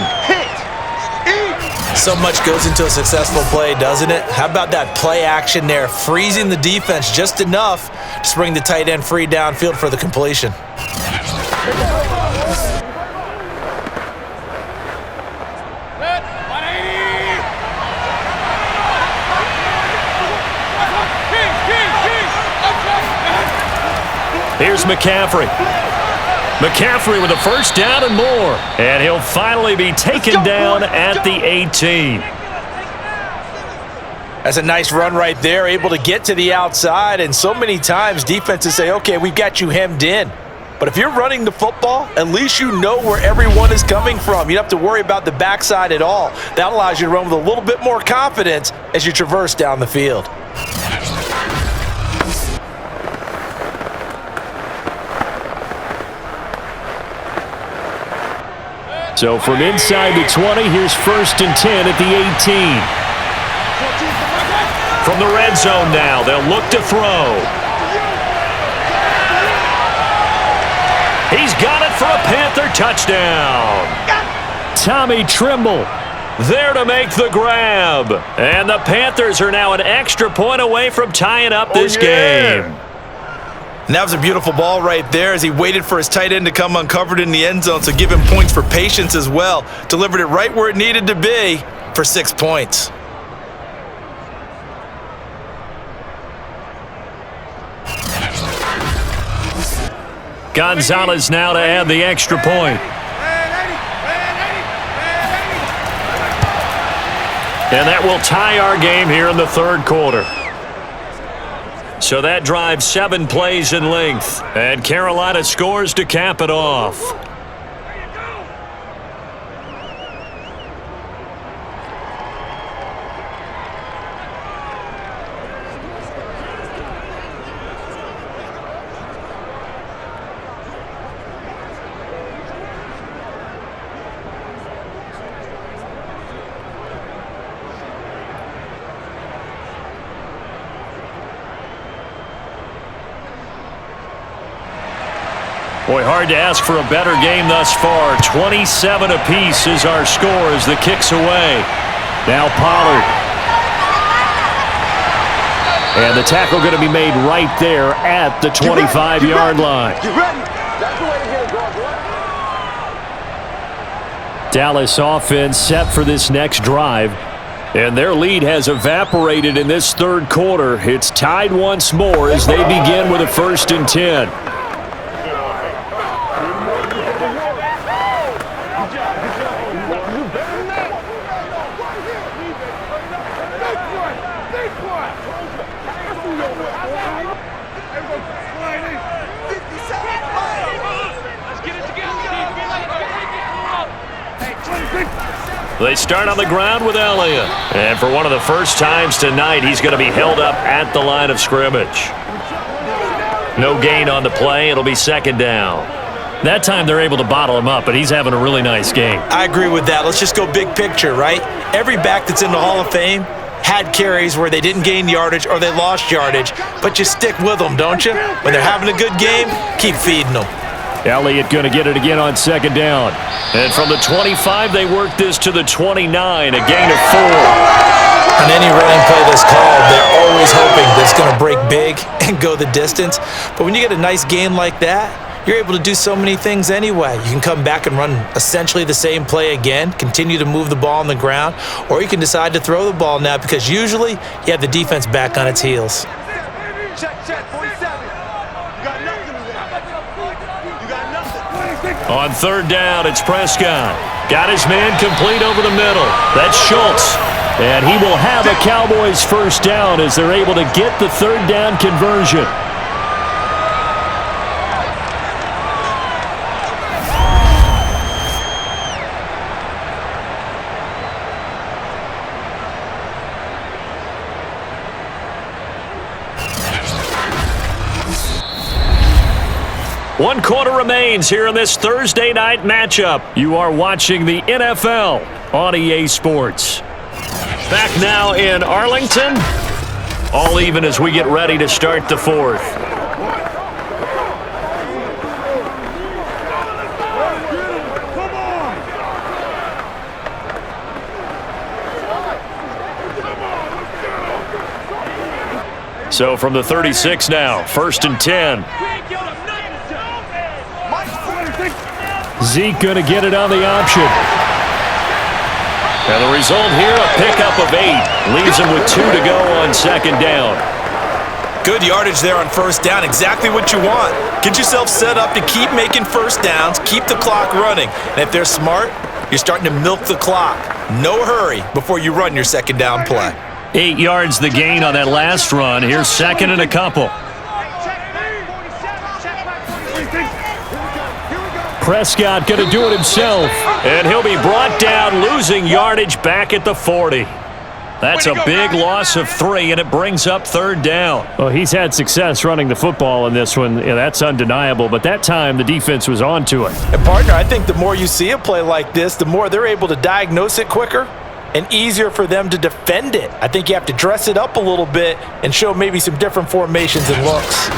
Speaker 5: So much goes into a successful play, doesn't it? How about that play action there, freezing the defense just enough to bring the tight end free downfield for the completion.
Speaker 2: Here's McCaffrey. McCaffrey with a 1st down and more. And he'll finally be taken down at the 18.
Speaker 3: That's a nice run right there, able to get to the outside. And so many times defenses say, okay, we've got you hemmed in. But if you're running the football, at least you know where everyone is coming from. You don't have to worry about the backside at all. That allows you to run with a little bit more confidence as you traverse down the field.
Speaker 2: So from inside the 20, here's 1st and 10 at the 18. From the red zone now, they'll look to throw. He's got it for a Panther touchdown. Tommy Trimble there to make the grab. And the Panthers are now an extra point away from tying up this game.
Speaker 5: And that was a beautiful ball right there as he waited for his tight end to come uncovered in the end zone, so give him points for patience as well. Delivered it right where it needed to be for 6 points.
Speaker 2: Gonzalez now to add the extra point. And that will tie our game here in the 3rd quarter. So that drives 7 plays in length. And Carolina scores to cap it off. Boy, hard to ask for a better game thus far. 27 apiece is our score as the kick's away. Now Pollard. And the tackle going to be made right there at the 25-yard line. Dallas offense set for this next drive. And their lead has evaporated in this 3rd quarter. It's tied once more as they begin with a 1st and 10. They start on the ground with Elliott. And for one of the first times tonight, he's going to be held up at the line of scrimmage. No gain on the play. It'll be second down. That time they're able to bottle him up, but he's having a really nice game.
Speaker 5: I agree with that. Let's just go big picture, right? Every back that's in the Hall of Fame had carries where they didn't gain yardage or they lost yardage, but you stick with them, don't you? When they're having a good game, keep feeding them.
Speaker 2: Elliott going to get it again on second down. And from the 25, they work this to the 29, a gain of 4.
Speaker 5: On any running play that's called, they're always hoping that it's going to break big and go the distance. But when you get a nice gain like that, you're able to do so many things anyway. You can come back and run essentially the same play again, continue to move the ball on the ground, or you can decide to throw the ball now because usually you have the defense back on its heels.
Speaker 7: Check, 47. You got nothing to that. You got nothing.
Speaker 2: On third down, it's Prescott. Got his man complete over the middle. That's Schultz. And he will have a Cowboys first down as they're able to get the third down conversion. One quarter remains here in this Thursday night matchup. You are watching the NFL on EA Sports. Back now in Arlington. All even as we get ready to start the fourth. So from the 36 now, 1st and 10. Zeke going to get it on the option. And the result here, a pickup of 8. Leaves him with 2 to go on second down.
Speaker 5: Good yardage there on first down. Exactly what you want. Get yourself set up to keep making first downs, keep the clock running. And if they're smart, you're starting to milk the clock. No hurry before you run your second down play.
Speaker 2: 8 yards the gain on that last run. Here's second and a couple. Prescott going to do it himself. And he'll be brought down, losing yardage back at the 40. That's a big loss of 3, and it brings up third down. Well, he's had success running the football in this one. Yeah, that's undeniable. But that time, the defense was on to it.
Speaker 5: And, partner, I think the more you see a play like this, the more they're able to diagnose it quicker and easier for them to defend it. I think you have to dress it up a little bit and show maybe some different formations and looks.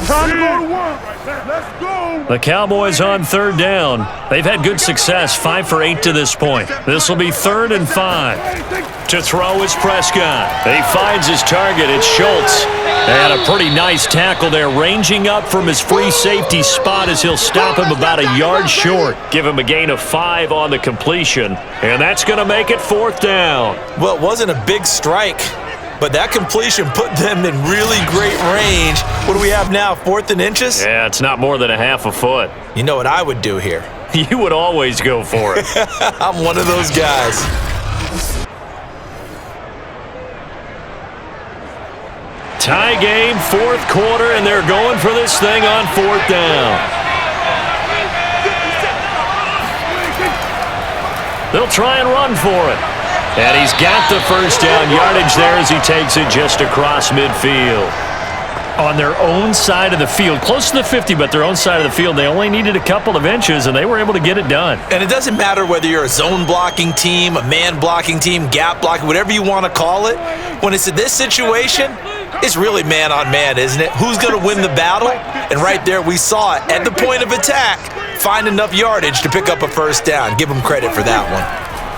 Speaker 4: Time to go to work. Let's go.
Speaker 2: The Cowboys on third down. They've had good success, 5 for 8 to this point. This will be 3rd and 5. To throw is Prescott. He finds his target. It's Schultz. And a pretty nice tackle there, ranging up from his free safety spot as he'll stop him about a yard short. Give him a gain of 5 on the completion. And that's going to make it 4th down.
Speaker 5: Well, it wasn't a big strike, but that completion put them in really great range. What do we have now, 4th and inches?
Speaker 2: Yeah, it's not more than a half a foot.
Speaker 5: You know what I would do here?
Speaker 2: You would always go for it.
Speaker 5: I'm one of those guys.
Speaker 2: Tie game, 4th quarter, and they're going for this thing on 4th down. They'll try and run for it. And he's got the first down yardage there as he takes it just across midfield. On their own side of the field, close to the 50, but their own side of the field, they only needed a couple of inches, and they were able to get it done.
Speaker 5: And it doesn't matter whether you're a zone blocking team, a man blocking team, gap blocking, whatever you want to call it. When it's in this situation, it's really man on man, isn't it? Who's going to win the battle? And right there, we saw it at the point of attack. Find enough yardage to pick up a first down. Give them credit for that one.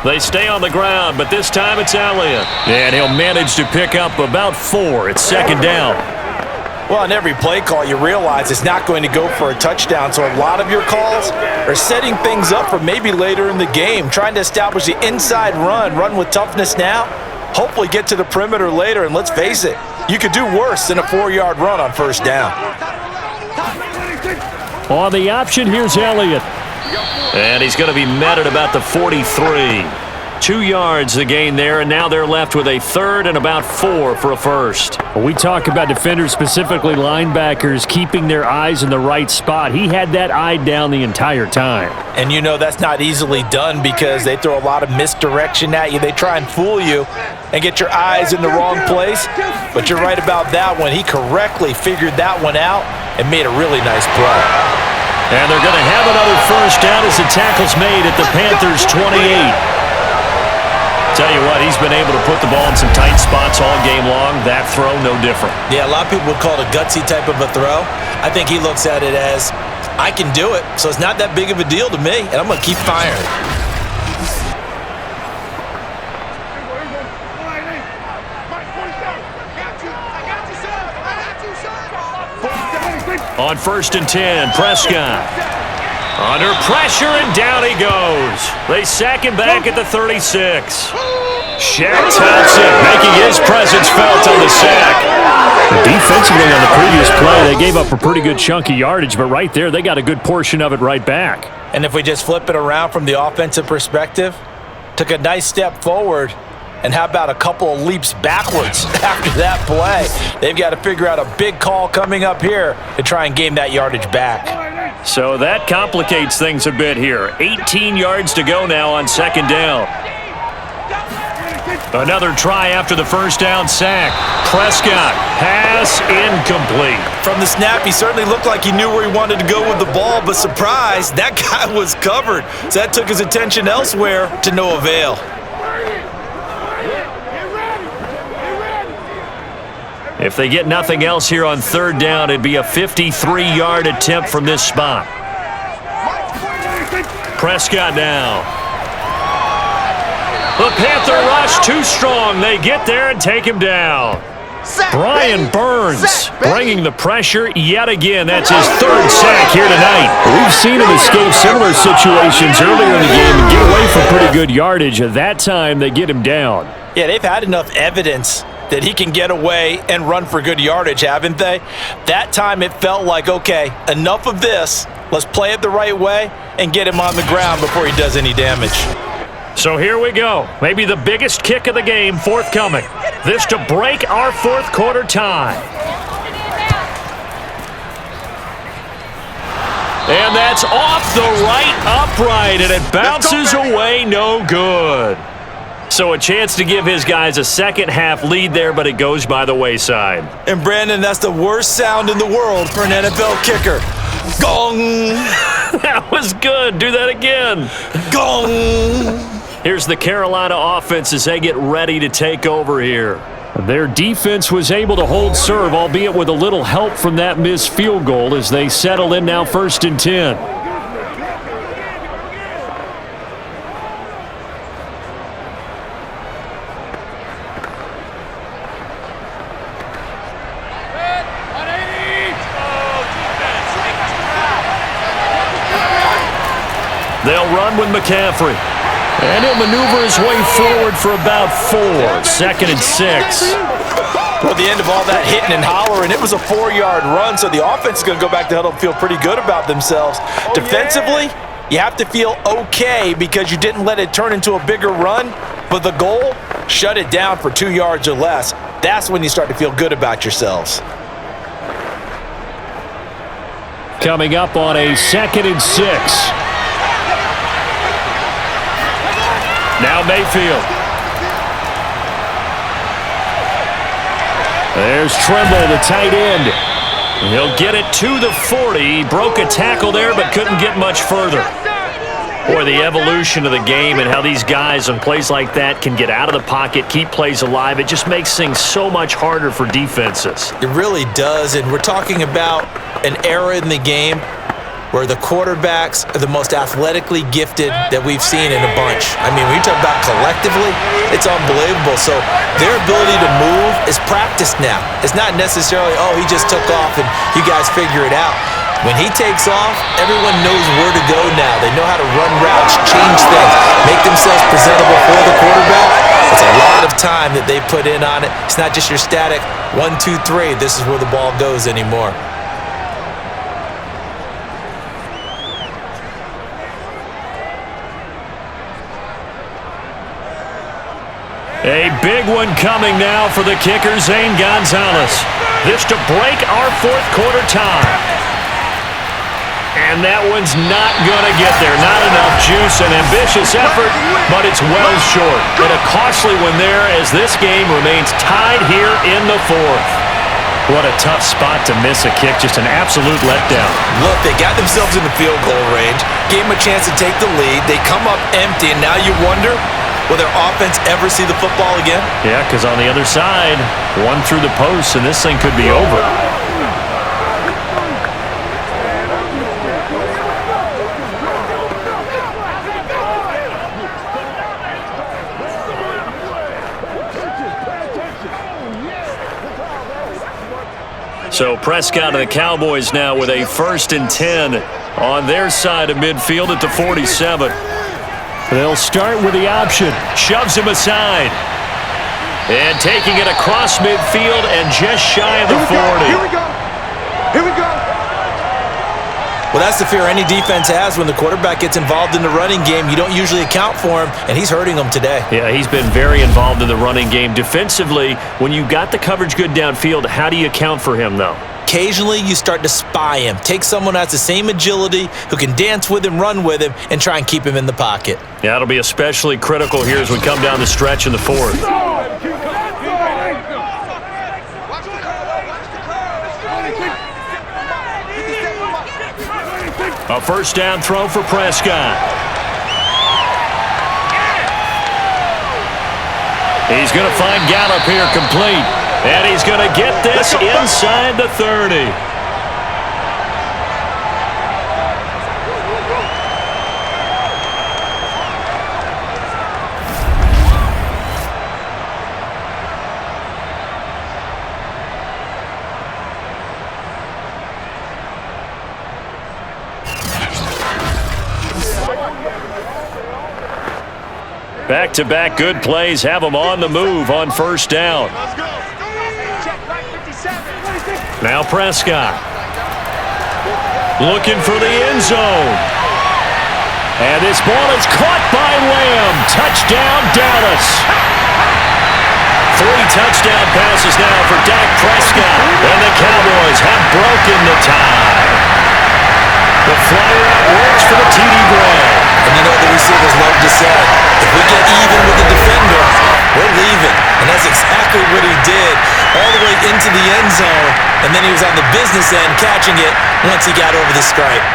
Speaker 2: They stay on the ground, but this time it's Elliott. And he'll manage to pick up about 4. It's second down.
Speaker 5: Well, on every play call, you realize it's not going to go for a touchdown, so a lot of your calls are setting things up for maybe later in the game, trying to establish the inside run with toughness now, hopefully get to the perimeter later, and let's face it, you could do worse than a 4-yard run on first down.
Speaker 2: On the option, here's Elliott. And he's going to be met at about the 43. 2 yards the gain there, and now they're left with a third and about 4 for a first.
Speaker 10: When we talk about defenders, specifically linebackers, keeping their eyes in the right spot, he had that eye down the entire time.
Speaker 5: And you know that's not easily done because they throw a lot of misdirection at you. They try and fool you and get your eyes in the wrong place. But you're right about that one. He correctly figured that one out and made a really nice play.
Speaker 2: And they're going to have another first down as the tackle's made at the Panthers' 28. Tell you what, he's been able to put the ball in some tight spots all game long. That throw, no different.
Speaker 5: Yeah, a lot of people would call it a gutsy type of a throw. I think he looks at it as, I can do it, so it's not that big of a deal to me, and I'm going to keep firing.
Speaker 2: On 1st and 10, Prescott. Under pressure, and down he goes. They sack him back at the 36. Shaq Thompson making his presence felt on the sack.
Speaker 10: Defensively on the previous play, they gave up a pretty good chunk of yardage, but right there, they got a good portion of it right back.
Speaker 5: And if we just flip it around from the offensive perspective, took a nice step forward, and how about a couple of leaps backwards after that play? They've got to figure out a big call coming up here to try and gain that yardage back.
Speaker 2: So that complicates things a bit here. 18 yards to go now on 2nd down. Another try after the first down sack. Prescott, pass incomplete.
Speaker 5: From the snap, he certainly looked like he knew where he wanted to go with the ball, but surprise, that guy was covered. So that took his attention elsewhere to no avail.
Speaker 2: If they get nothing else here on 3rd down, it'd be a 53-yard attempt from this spot. Prescott now. The Panther rush too strong. They get there and take him down. Brian Burns bringing the pressure yet again. That's his 3rd sack here tonight.
Speaker 10: We've seen him escape similar situations earlier in the game and get away from pretty good yardage. At that time, they get him down.
Speaker 5: Yeah, they've had enough evidence that he can get away and run for good yardage, haven't they? That time it felt like, okay, enough of this. Let's play it the right way and get him on the ground before he does any damage.
Speaker 2: So here we go. Maybe the biggest kick of the game forthcoming. This to break our 4th quarter tie. And that's off the right upright, and it bounces away, no good. So a chance to give his guys a second-half lead there, but it goes by the wayside.
Speaker 5: And Brandon, that's the worst sound in the world for an NFL kicker. Gong!
Speaker 2: That was good. Do that again.
Speaker 5: Gong!
Speaker 2: Here's the Carolina offense as they get ready to take over here.
Speaker 10: Their defense was able to hold serve, albeit with a little help from that missed field goal as they settle in now 1st and 10.
Speaker 2: They'll run with McCaffrey. And he'll maneuver his way forward for about 4. 2nd and 6.
Speaker 5: Well, the end of all that hitting and hollering, it was a 4-yard run, so the offense is going to go back to huddle and feel pretty good about themselves. Defensively, you have to feel okay because you didn't let it turn into a bigger run, but the goal, shut it down for 2 yards or less. That's when you start to feel good about yourselves.
Speaker 10: Coming up on a 2nd and 6.
Speaker 2: Now Mayfield.
Speaker 10: There's Tremble, the tight end.
Speaker 2: He'll get it to the 40. He broke a tackle there, but couldn't get much further. Boy, the evolution of the game and how these guys on plays like that can get out of the pocket, keep plays alive, it just makes things so much harder for defenses.
Speaker 5: It really does, and we're talking about an era in the game where the quarterbacks are the most athletically gifted that we've seen in a bunch. I mean, when you talk about collectively, it's unbelievable. So their ability to move is practiced now. It's not necessarily, oh, he just took off and you guys figure it out. When he takes off, everyone knows where to go now. They know how to run routes, change things, make themselves presentable for the quarterback. It's a lot of time that they put in on it. It's not just your static 1, 2, 3, this is where the ball goes anymore.
Speaker 10: A big one coming now for the kicker, Zane Gonzalez. This to break our fourth quarter tie. And that one's not going to get there. Not enough juice, an ambitious effort, but it's well short. And a costly one there as this game remains tied here in the fourth. What a tough spot to miss a kick. Just an absolute letdown.
Speaker 3: Look, they got themselves in the field goal range, gave them a chance to take the lead. They come up empty, and now you wonder, will their offense ever see the football again?
Speaker 10: Yeah, because on the other side, one through the post, and this thing could be over. So Prescott and the Cowboys now with a 1st and 10 on their side of midfield at the 47. They'll start with the option. Shoves him aside. And taking it across midfield and just shy of the 40.
Speaker 7: Here we go. Here we go.
Speaker 5: Well, that's the fear any defense has when the quarterback gets involved in the running game. You don't usually account for him, and he's hurting them today.
Speaker 10: Yeah, he's been very involved in the running game. Defensively, when you got the coverage good downfield, how do you account for him, though?
Speaker 5: Occasionally, you start to spy him. Take someone who has the same agility, who can dance with him, run with him, and try and keep him in the pocket.
Speaker 10: Yeah, it'll be especially critical here as we come down the stretch in the fourth. A first down throw for Prescott. He's going to find Gallup here complete. And he's going to get this inside the 30. Back-to-back good plays have them on the move on first down. Now Prescott. Looking for the end zone. And this ball is caught by Lamb. Touchdown, Dallas. 3 touchdown passes now for Dak Prescott. And the Cowboys have broken the tie. The flyer out works for the TD grab.
Speaker 5: And you know the receivers love to say, if we get even with the defender, we're leaving. And that's exactly what he did, all the way into the end zone. And then he was on the business end catching it once he got over the stripe.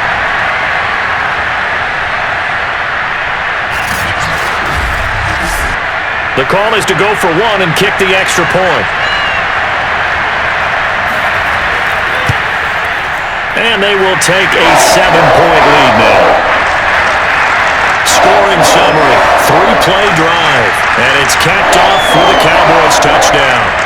Speaker 10: The call is to go for 1 and kick the extra point. And they will take a 7-point lead now. Scoring summary, 3-play drive, and it's capped off for the Cowboys touchdown.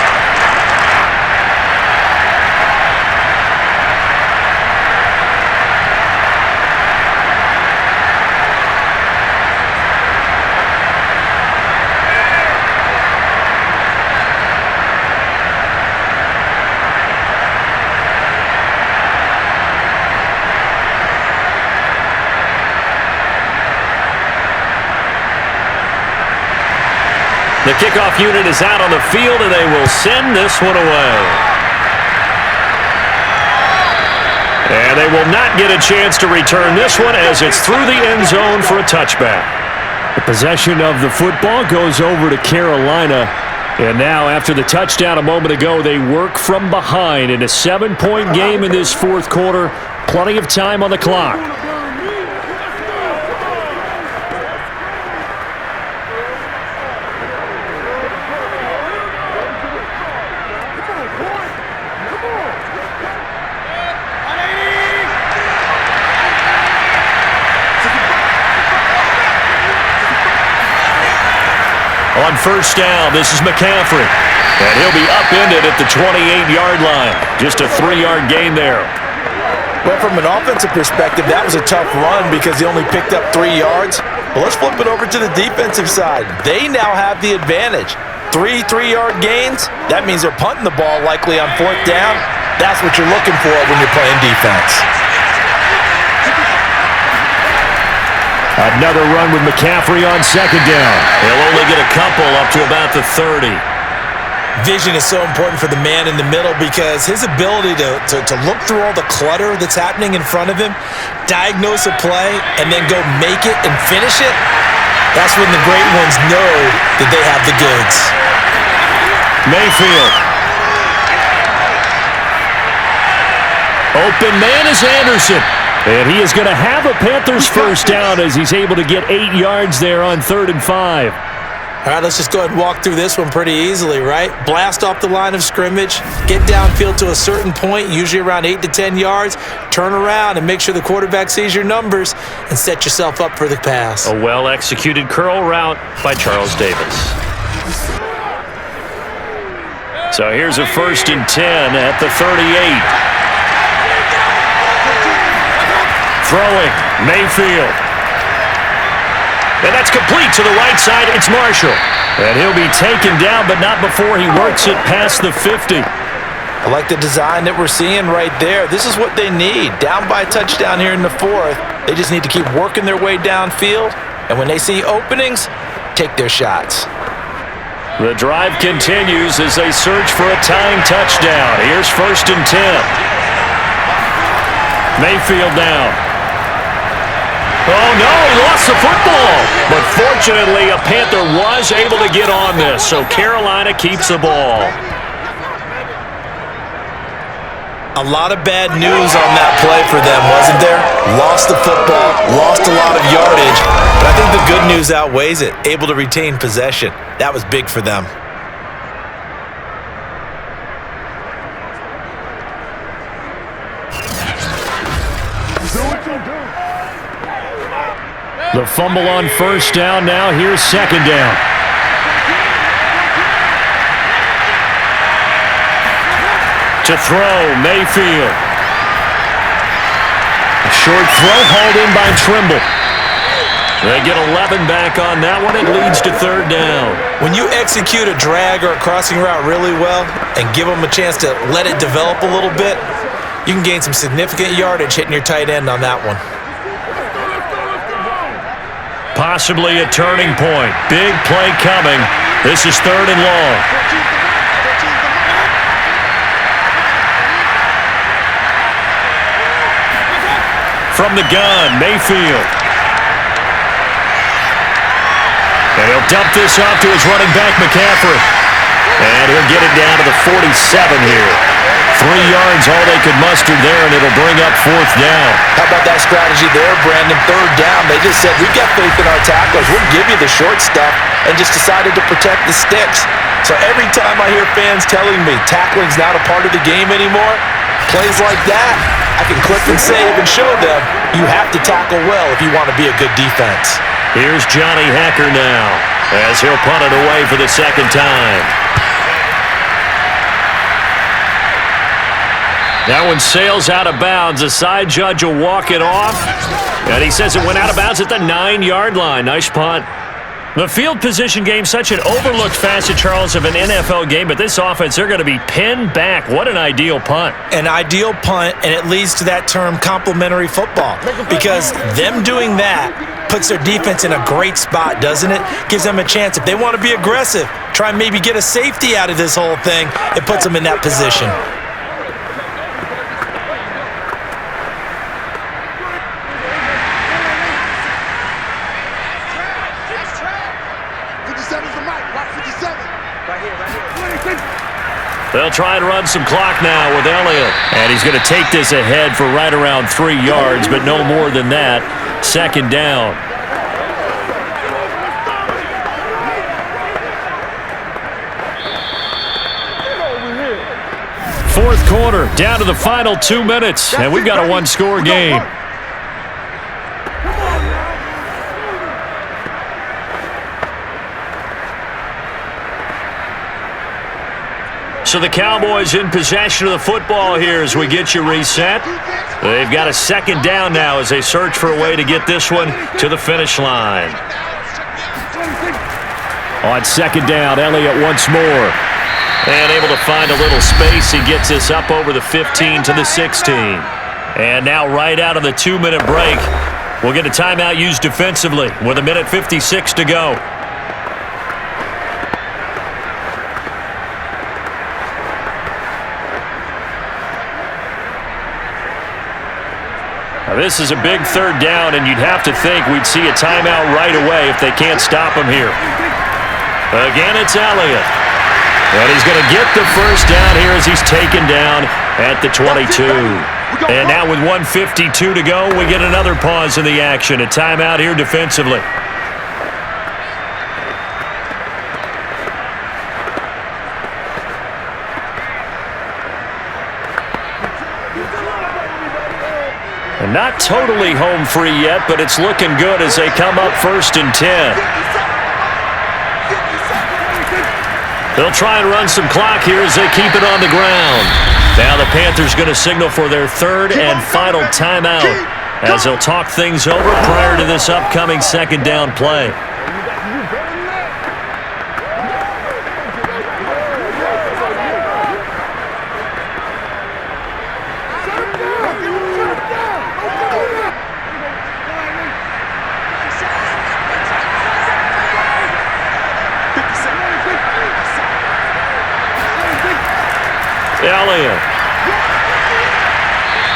Speaker 10: The kickoff unit is out on the field, and they will send this one away. And they will not get a chance to return this one as it's through the end zone for a touchback. The possession of the football goes over to Carolina. And now, after the touchdown a moment ago, they work from behind in a 7-point game in this fourth quarter. Plenty of time on the clock. On first down, this is McCaffrey. And he'll be upended at the 28-yard line. Just a 3-yard gain there.
Speaker 5: Well, from an offensive perspective, that was a tough run because he only picked up 3 yards. But let's flip it over to the defensive side. They now have the advantage. 3 3-yard gains, that means they're punting the ball likely on 4th down. That's what you're looking for when you're playing defense.
Speaker 10: Another run with McCaffrey on second down.
Speaker 2: He'll only get a couple up to about the 30.
Speaker 5: Vision is so important for the man in the middle because his ability to look through all the clutter that's happening in front of him, diagnose a play, and then go make it and finish it, that's when the great ones know that they have the goods.
Speaker 10: Mayfield. Open man is Anderson. And he is going to have a Panthers first down as he's able to get 8 yards there on 3rd and 5.
Speaker 5: All right, let's just go ahead and walk through this one pretty easily, right? Blast off the line of scrimmage, get downfield to a certain point, usually around 8 to 10 yards, turn around and make sure the quarterback sees your numbers and set yourself up for the pass.
Speaker 2: A well-executed curl route by Charles Davis.
Speaker 10: So here's a 1st and 10 at the 38. Throwing, Mayfield. And that's complete to the right side. It's Marshall. And he'll be taken down, but not before he works it past the 50.
Speaker 3: I like the design that we're seeing right there. This is what they need. Down by a touchdown here in the 4th. They just need to keep working their way downfield. And when they see openings, take their shots.
Speaker 10: The drive continues as they search for a tying touchdown. Here's 1st and 10. Mayfield now. Oh, no, he lost the football. But fortunately, a Panther was able to get on this, so Carolina keeps the ball.
Speaker 5: A lot of bad news on that play for them, wasn't there? Lost the football, lost a lot of yardage, but I think the good news outweighs it. Able to retain possession. That was big for them.
Speaker 10: The fumble on 1st down now. Here's 2nd down. To throw, Mayfield. A short throw hauled in by Trimble. They get 11 back on that one. It leads to 3rd down.
Speaker 5: When you execute a drag or a crossing route really well and give them a chance to let it develop a little bit, you can gain some significant yardage hitting your tight end on that one.
Speaker 10: Possibly a turning point. Big play coming. This is 3rd and long. From the gun, Mayfield. And he'll dump this off to his running back, McCaffrey. And he'll get it down to the 47 here. 3 yards, all they could muster there, and it'll bring up 4th down.
Speaker 3: How about that strategy there, Brandon? 3rd down. They just said, we've got faith in our tacklers. We'll give you the short stuff, and just decided to protect the sticks. So every time I hear fans telling me tackling's not a part of the game anymore, plays like that, I can click and save and show them you have to tackle well if you want to be a good defense.
Speaker 10: Here's Johnny Hacker now as he'll punt it away for the 2nd time. That one sails out of bounds. The side judge will walk it off. And he says it went out of bounds at the 9-yard line. Nice punt. The field position game, such an overlooked facet, Charles, of an NFL game, but this offense, they're going to be pinned back. What an ideal punt.
Speaker 5: An ideal punt, and it leads to that term complementary football, because them doing that puts their defense in a great spot, doesn't it? Gives them a chance. If they want to be aggressive, try and maybe get a safety out of this whole thing, it puts them in that position.
Speaker 10: They'll try and run some clock now with Elliott. And he's going to take this ahead for right around 3 yards, but no more than that. 2nd down. Fourth quarter, down to the final 2 minutes, and we've got a one-score game. So the Cowboys in possession of the football here as we get you reset. They've got a 2nd down now as they search for a way to get this one to the finish line. On 2nd down, Elliott once more. And able to find a little space. He gets this up over the 15 to the 16. And now right out of the 2-minute break,
Speaker 2: We'll get a timeout used defensively with 1:56 to go. Now, this is a big third down, and you'd have to think we'd see a timeout right away if they can't stop him here. Again, it's Elliott. And he's going to get the first down here as he's taken down at the 22. And now with 1:52 to go, we get another pause in the action. A timeout here defensively. And not totally home free yet, but it's looking good as they come up 1st and 10. They'll try and run some clock here as they keep it on the ground. Now the Panthers going to signal for their third and final timeout as they'll talk things over prior to this upcoming second down play. Elliott.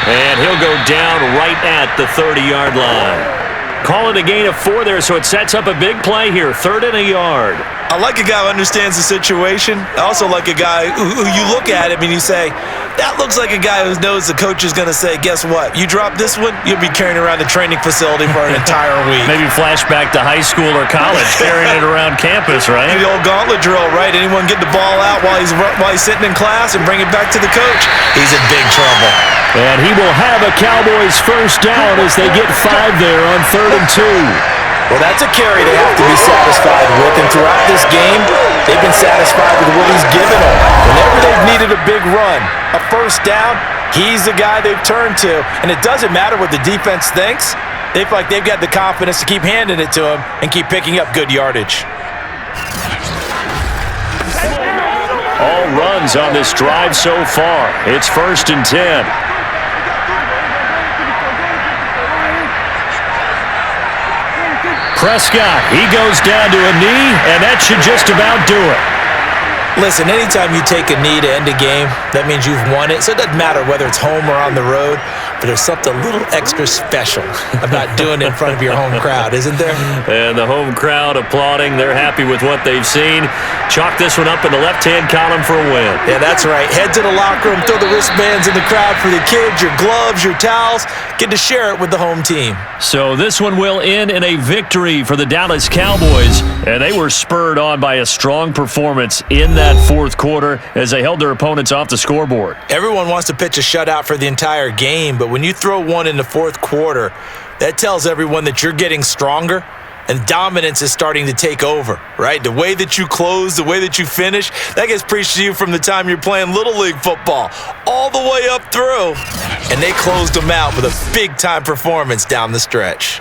Speaker 2: And he'll go down right at the 30-yard line. Call it a gain of 4 there, so it sets up a big play here. 3rd and a yard.
Speaker 5: I like a guy who understands the situation. I also like a guy who you look at him and you say, that looks like a guy who knows the coach is going to say, guess what? You drop this one, you'll be carrying around the training facility for an entire week.
Speaker 2: Maybe flashback to high school or college, carrying it around campus, right?
Speaker 5: The old gauntlet drill, right? Anyone get the ball out while he's sitting in class and bring it back to the coach? He's in big trouble.
Speaker 2: And he will have a Cowboys first down as they get 5 there on 3rd and 2.
Speaker 3: Well, that's a carry they have to be satisfied with, and throughout this game, they've been satisfied with what he's given them. Whenever they've needed a big run, a first down, he's the guy they've turned to, and it doesn't matter what the defense thinks. They feel like they've got the confidence to keep handing it to him and keep picking up good yardage.
Speaker 2: All runs on this drive so far. It's 1st and 10. Prescott, he goes down to a knee, and that should just about do it.
Speaker 5: Listen, anytime you take a knee to end a game, that means you've won it. So it doesn't matter whether it's home or on the road, but there's something a little extra special about doing it in front of your home crowd, isn't there?
Speaker 2: And the home crowd applauding. They're happy with what they've seen. Chalk this one up in the left-hand column for a win.
Speaker 5: Yeah, that's right. Head to the locker room, throw the wristbands in the crowd for the kids, your gloves, your towels. Get to share it with the home team.
Speaker 2: So this one will end in a victory for the Dallas Cowboys, and they were spurred on by a strong performance in that fourth quarter as they held their opponents off the scoreboard.
Speaker 5: Everyone wants to pitch a shutout for the entire game, but when you throw one in the fourth quarter, that tells everyone that you're getting stronger and dominance is starting to take over, right? The way that you close, the way that you finish, that gets preached to you from the time you're playing Little League football all the way up through. And they closed them out with a big-time performance down the stretch.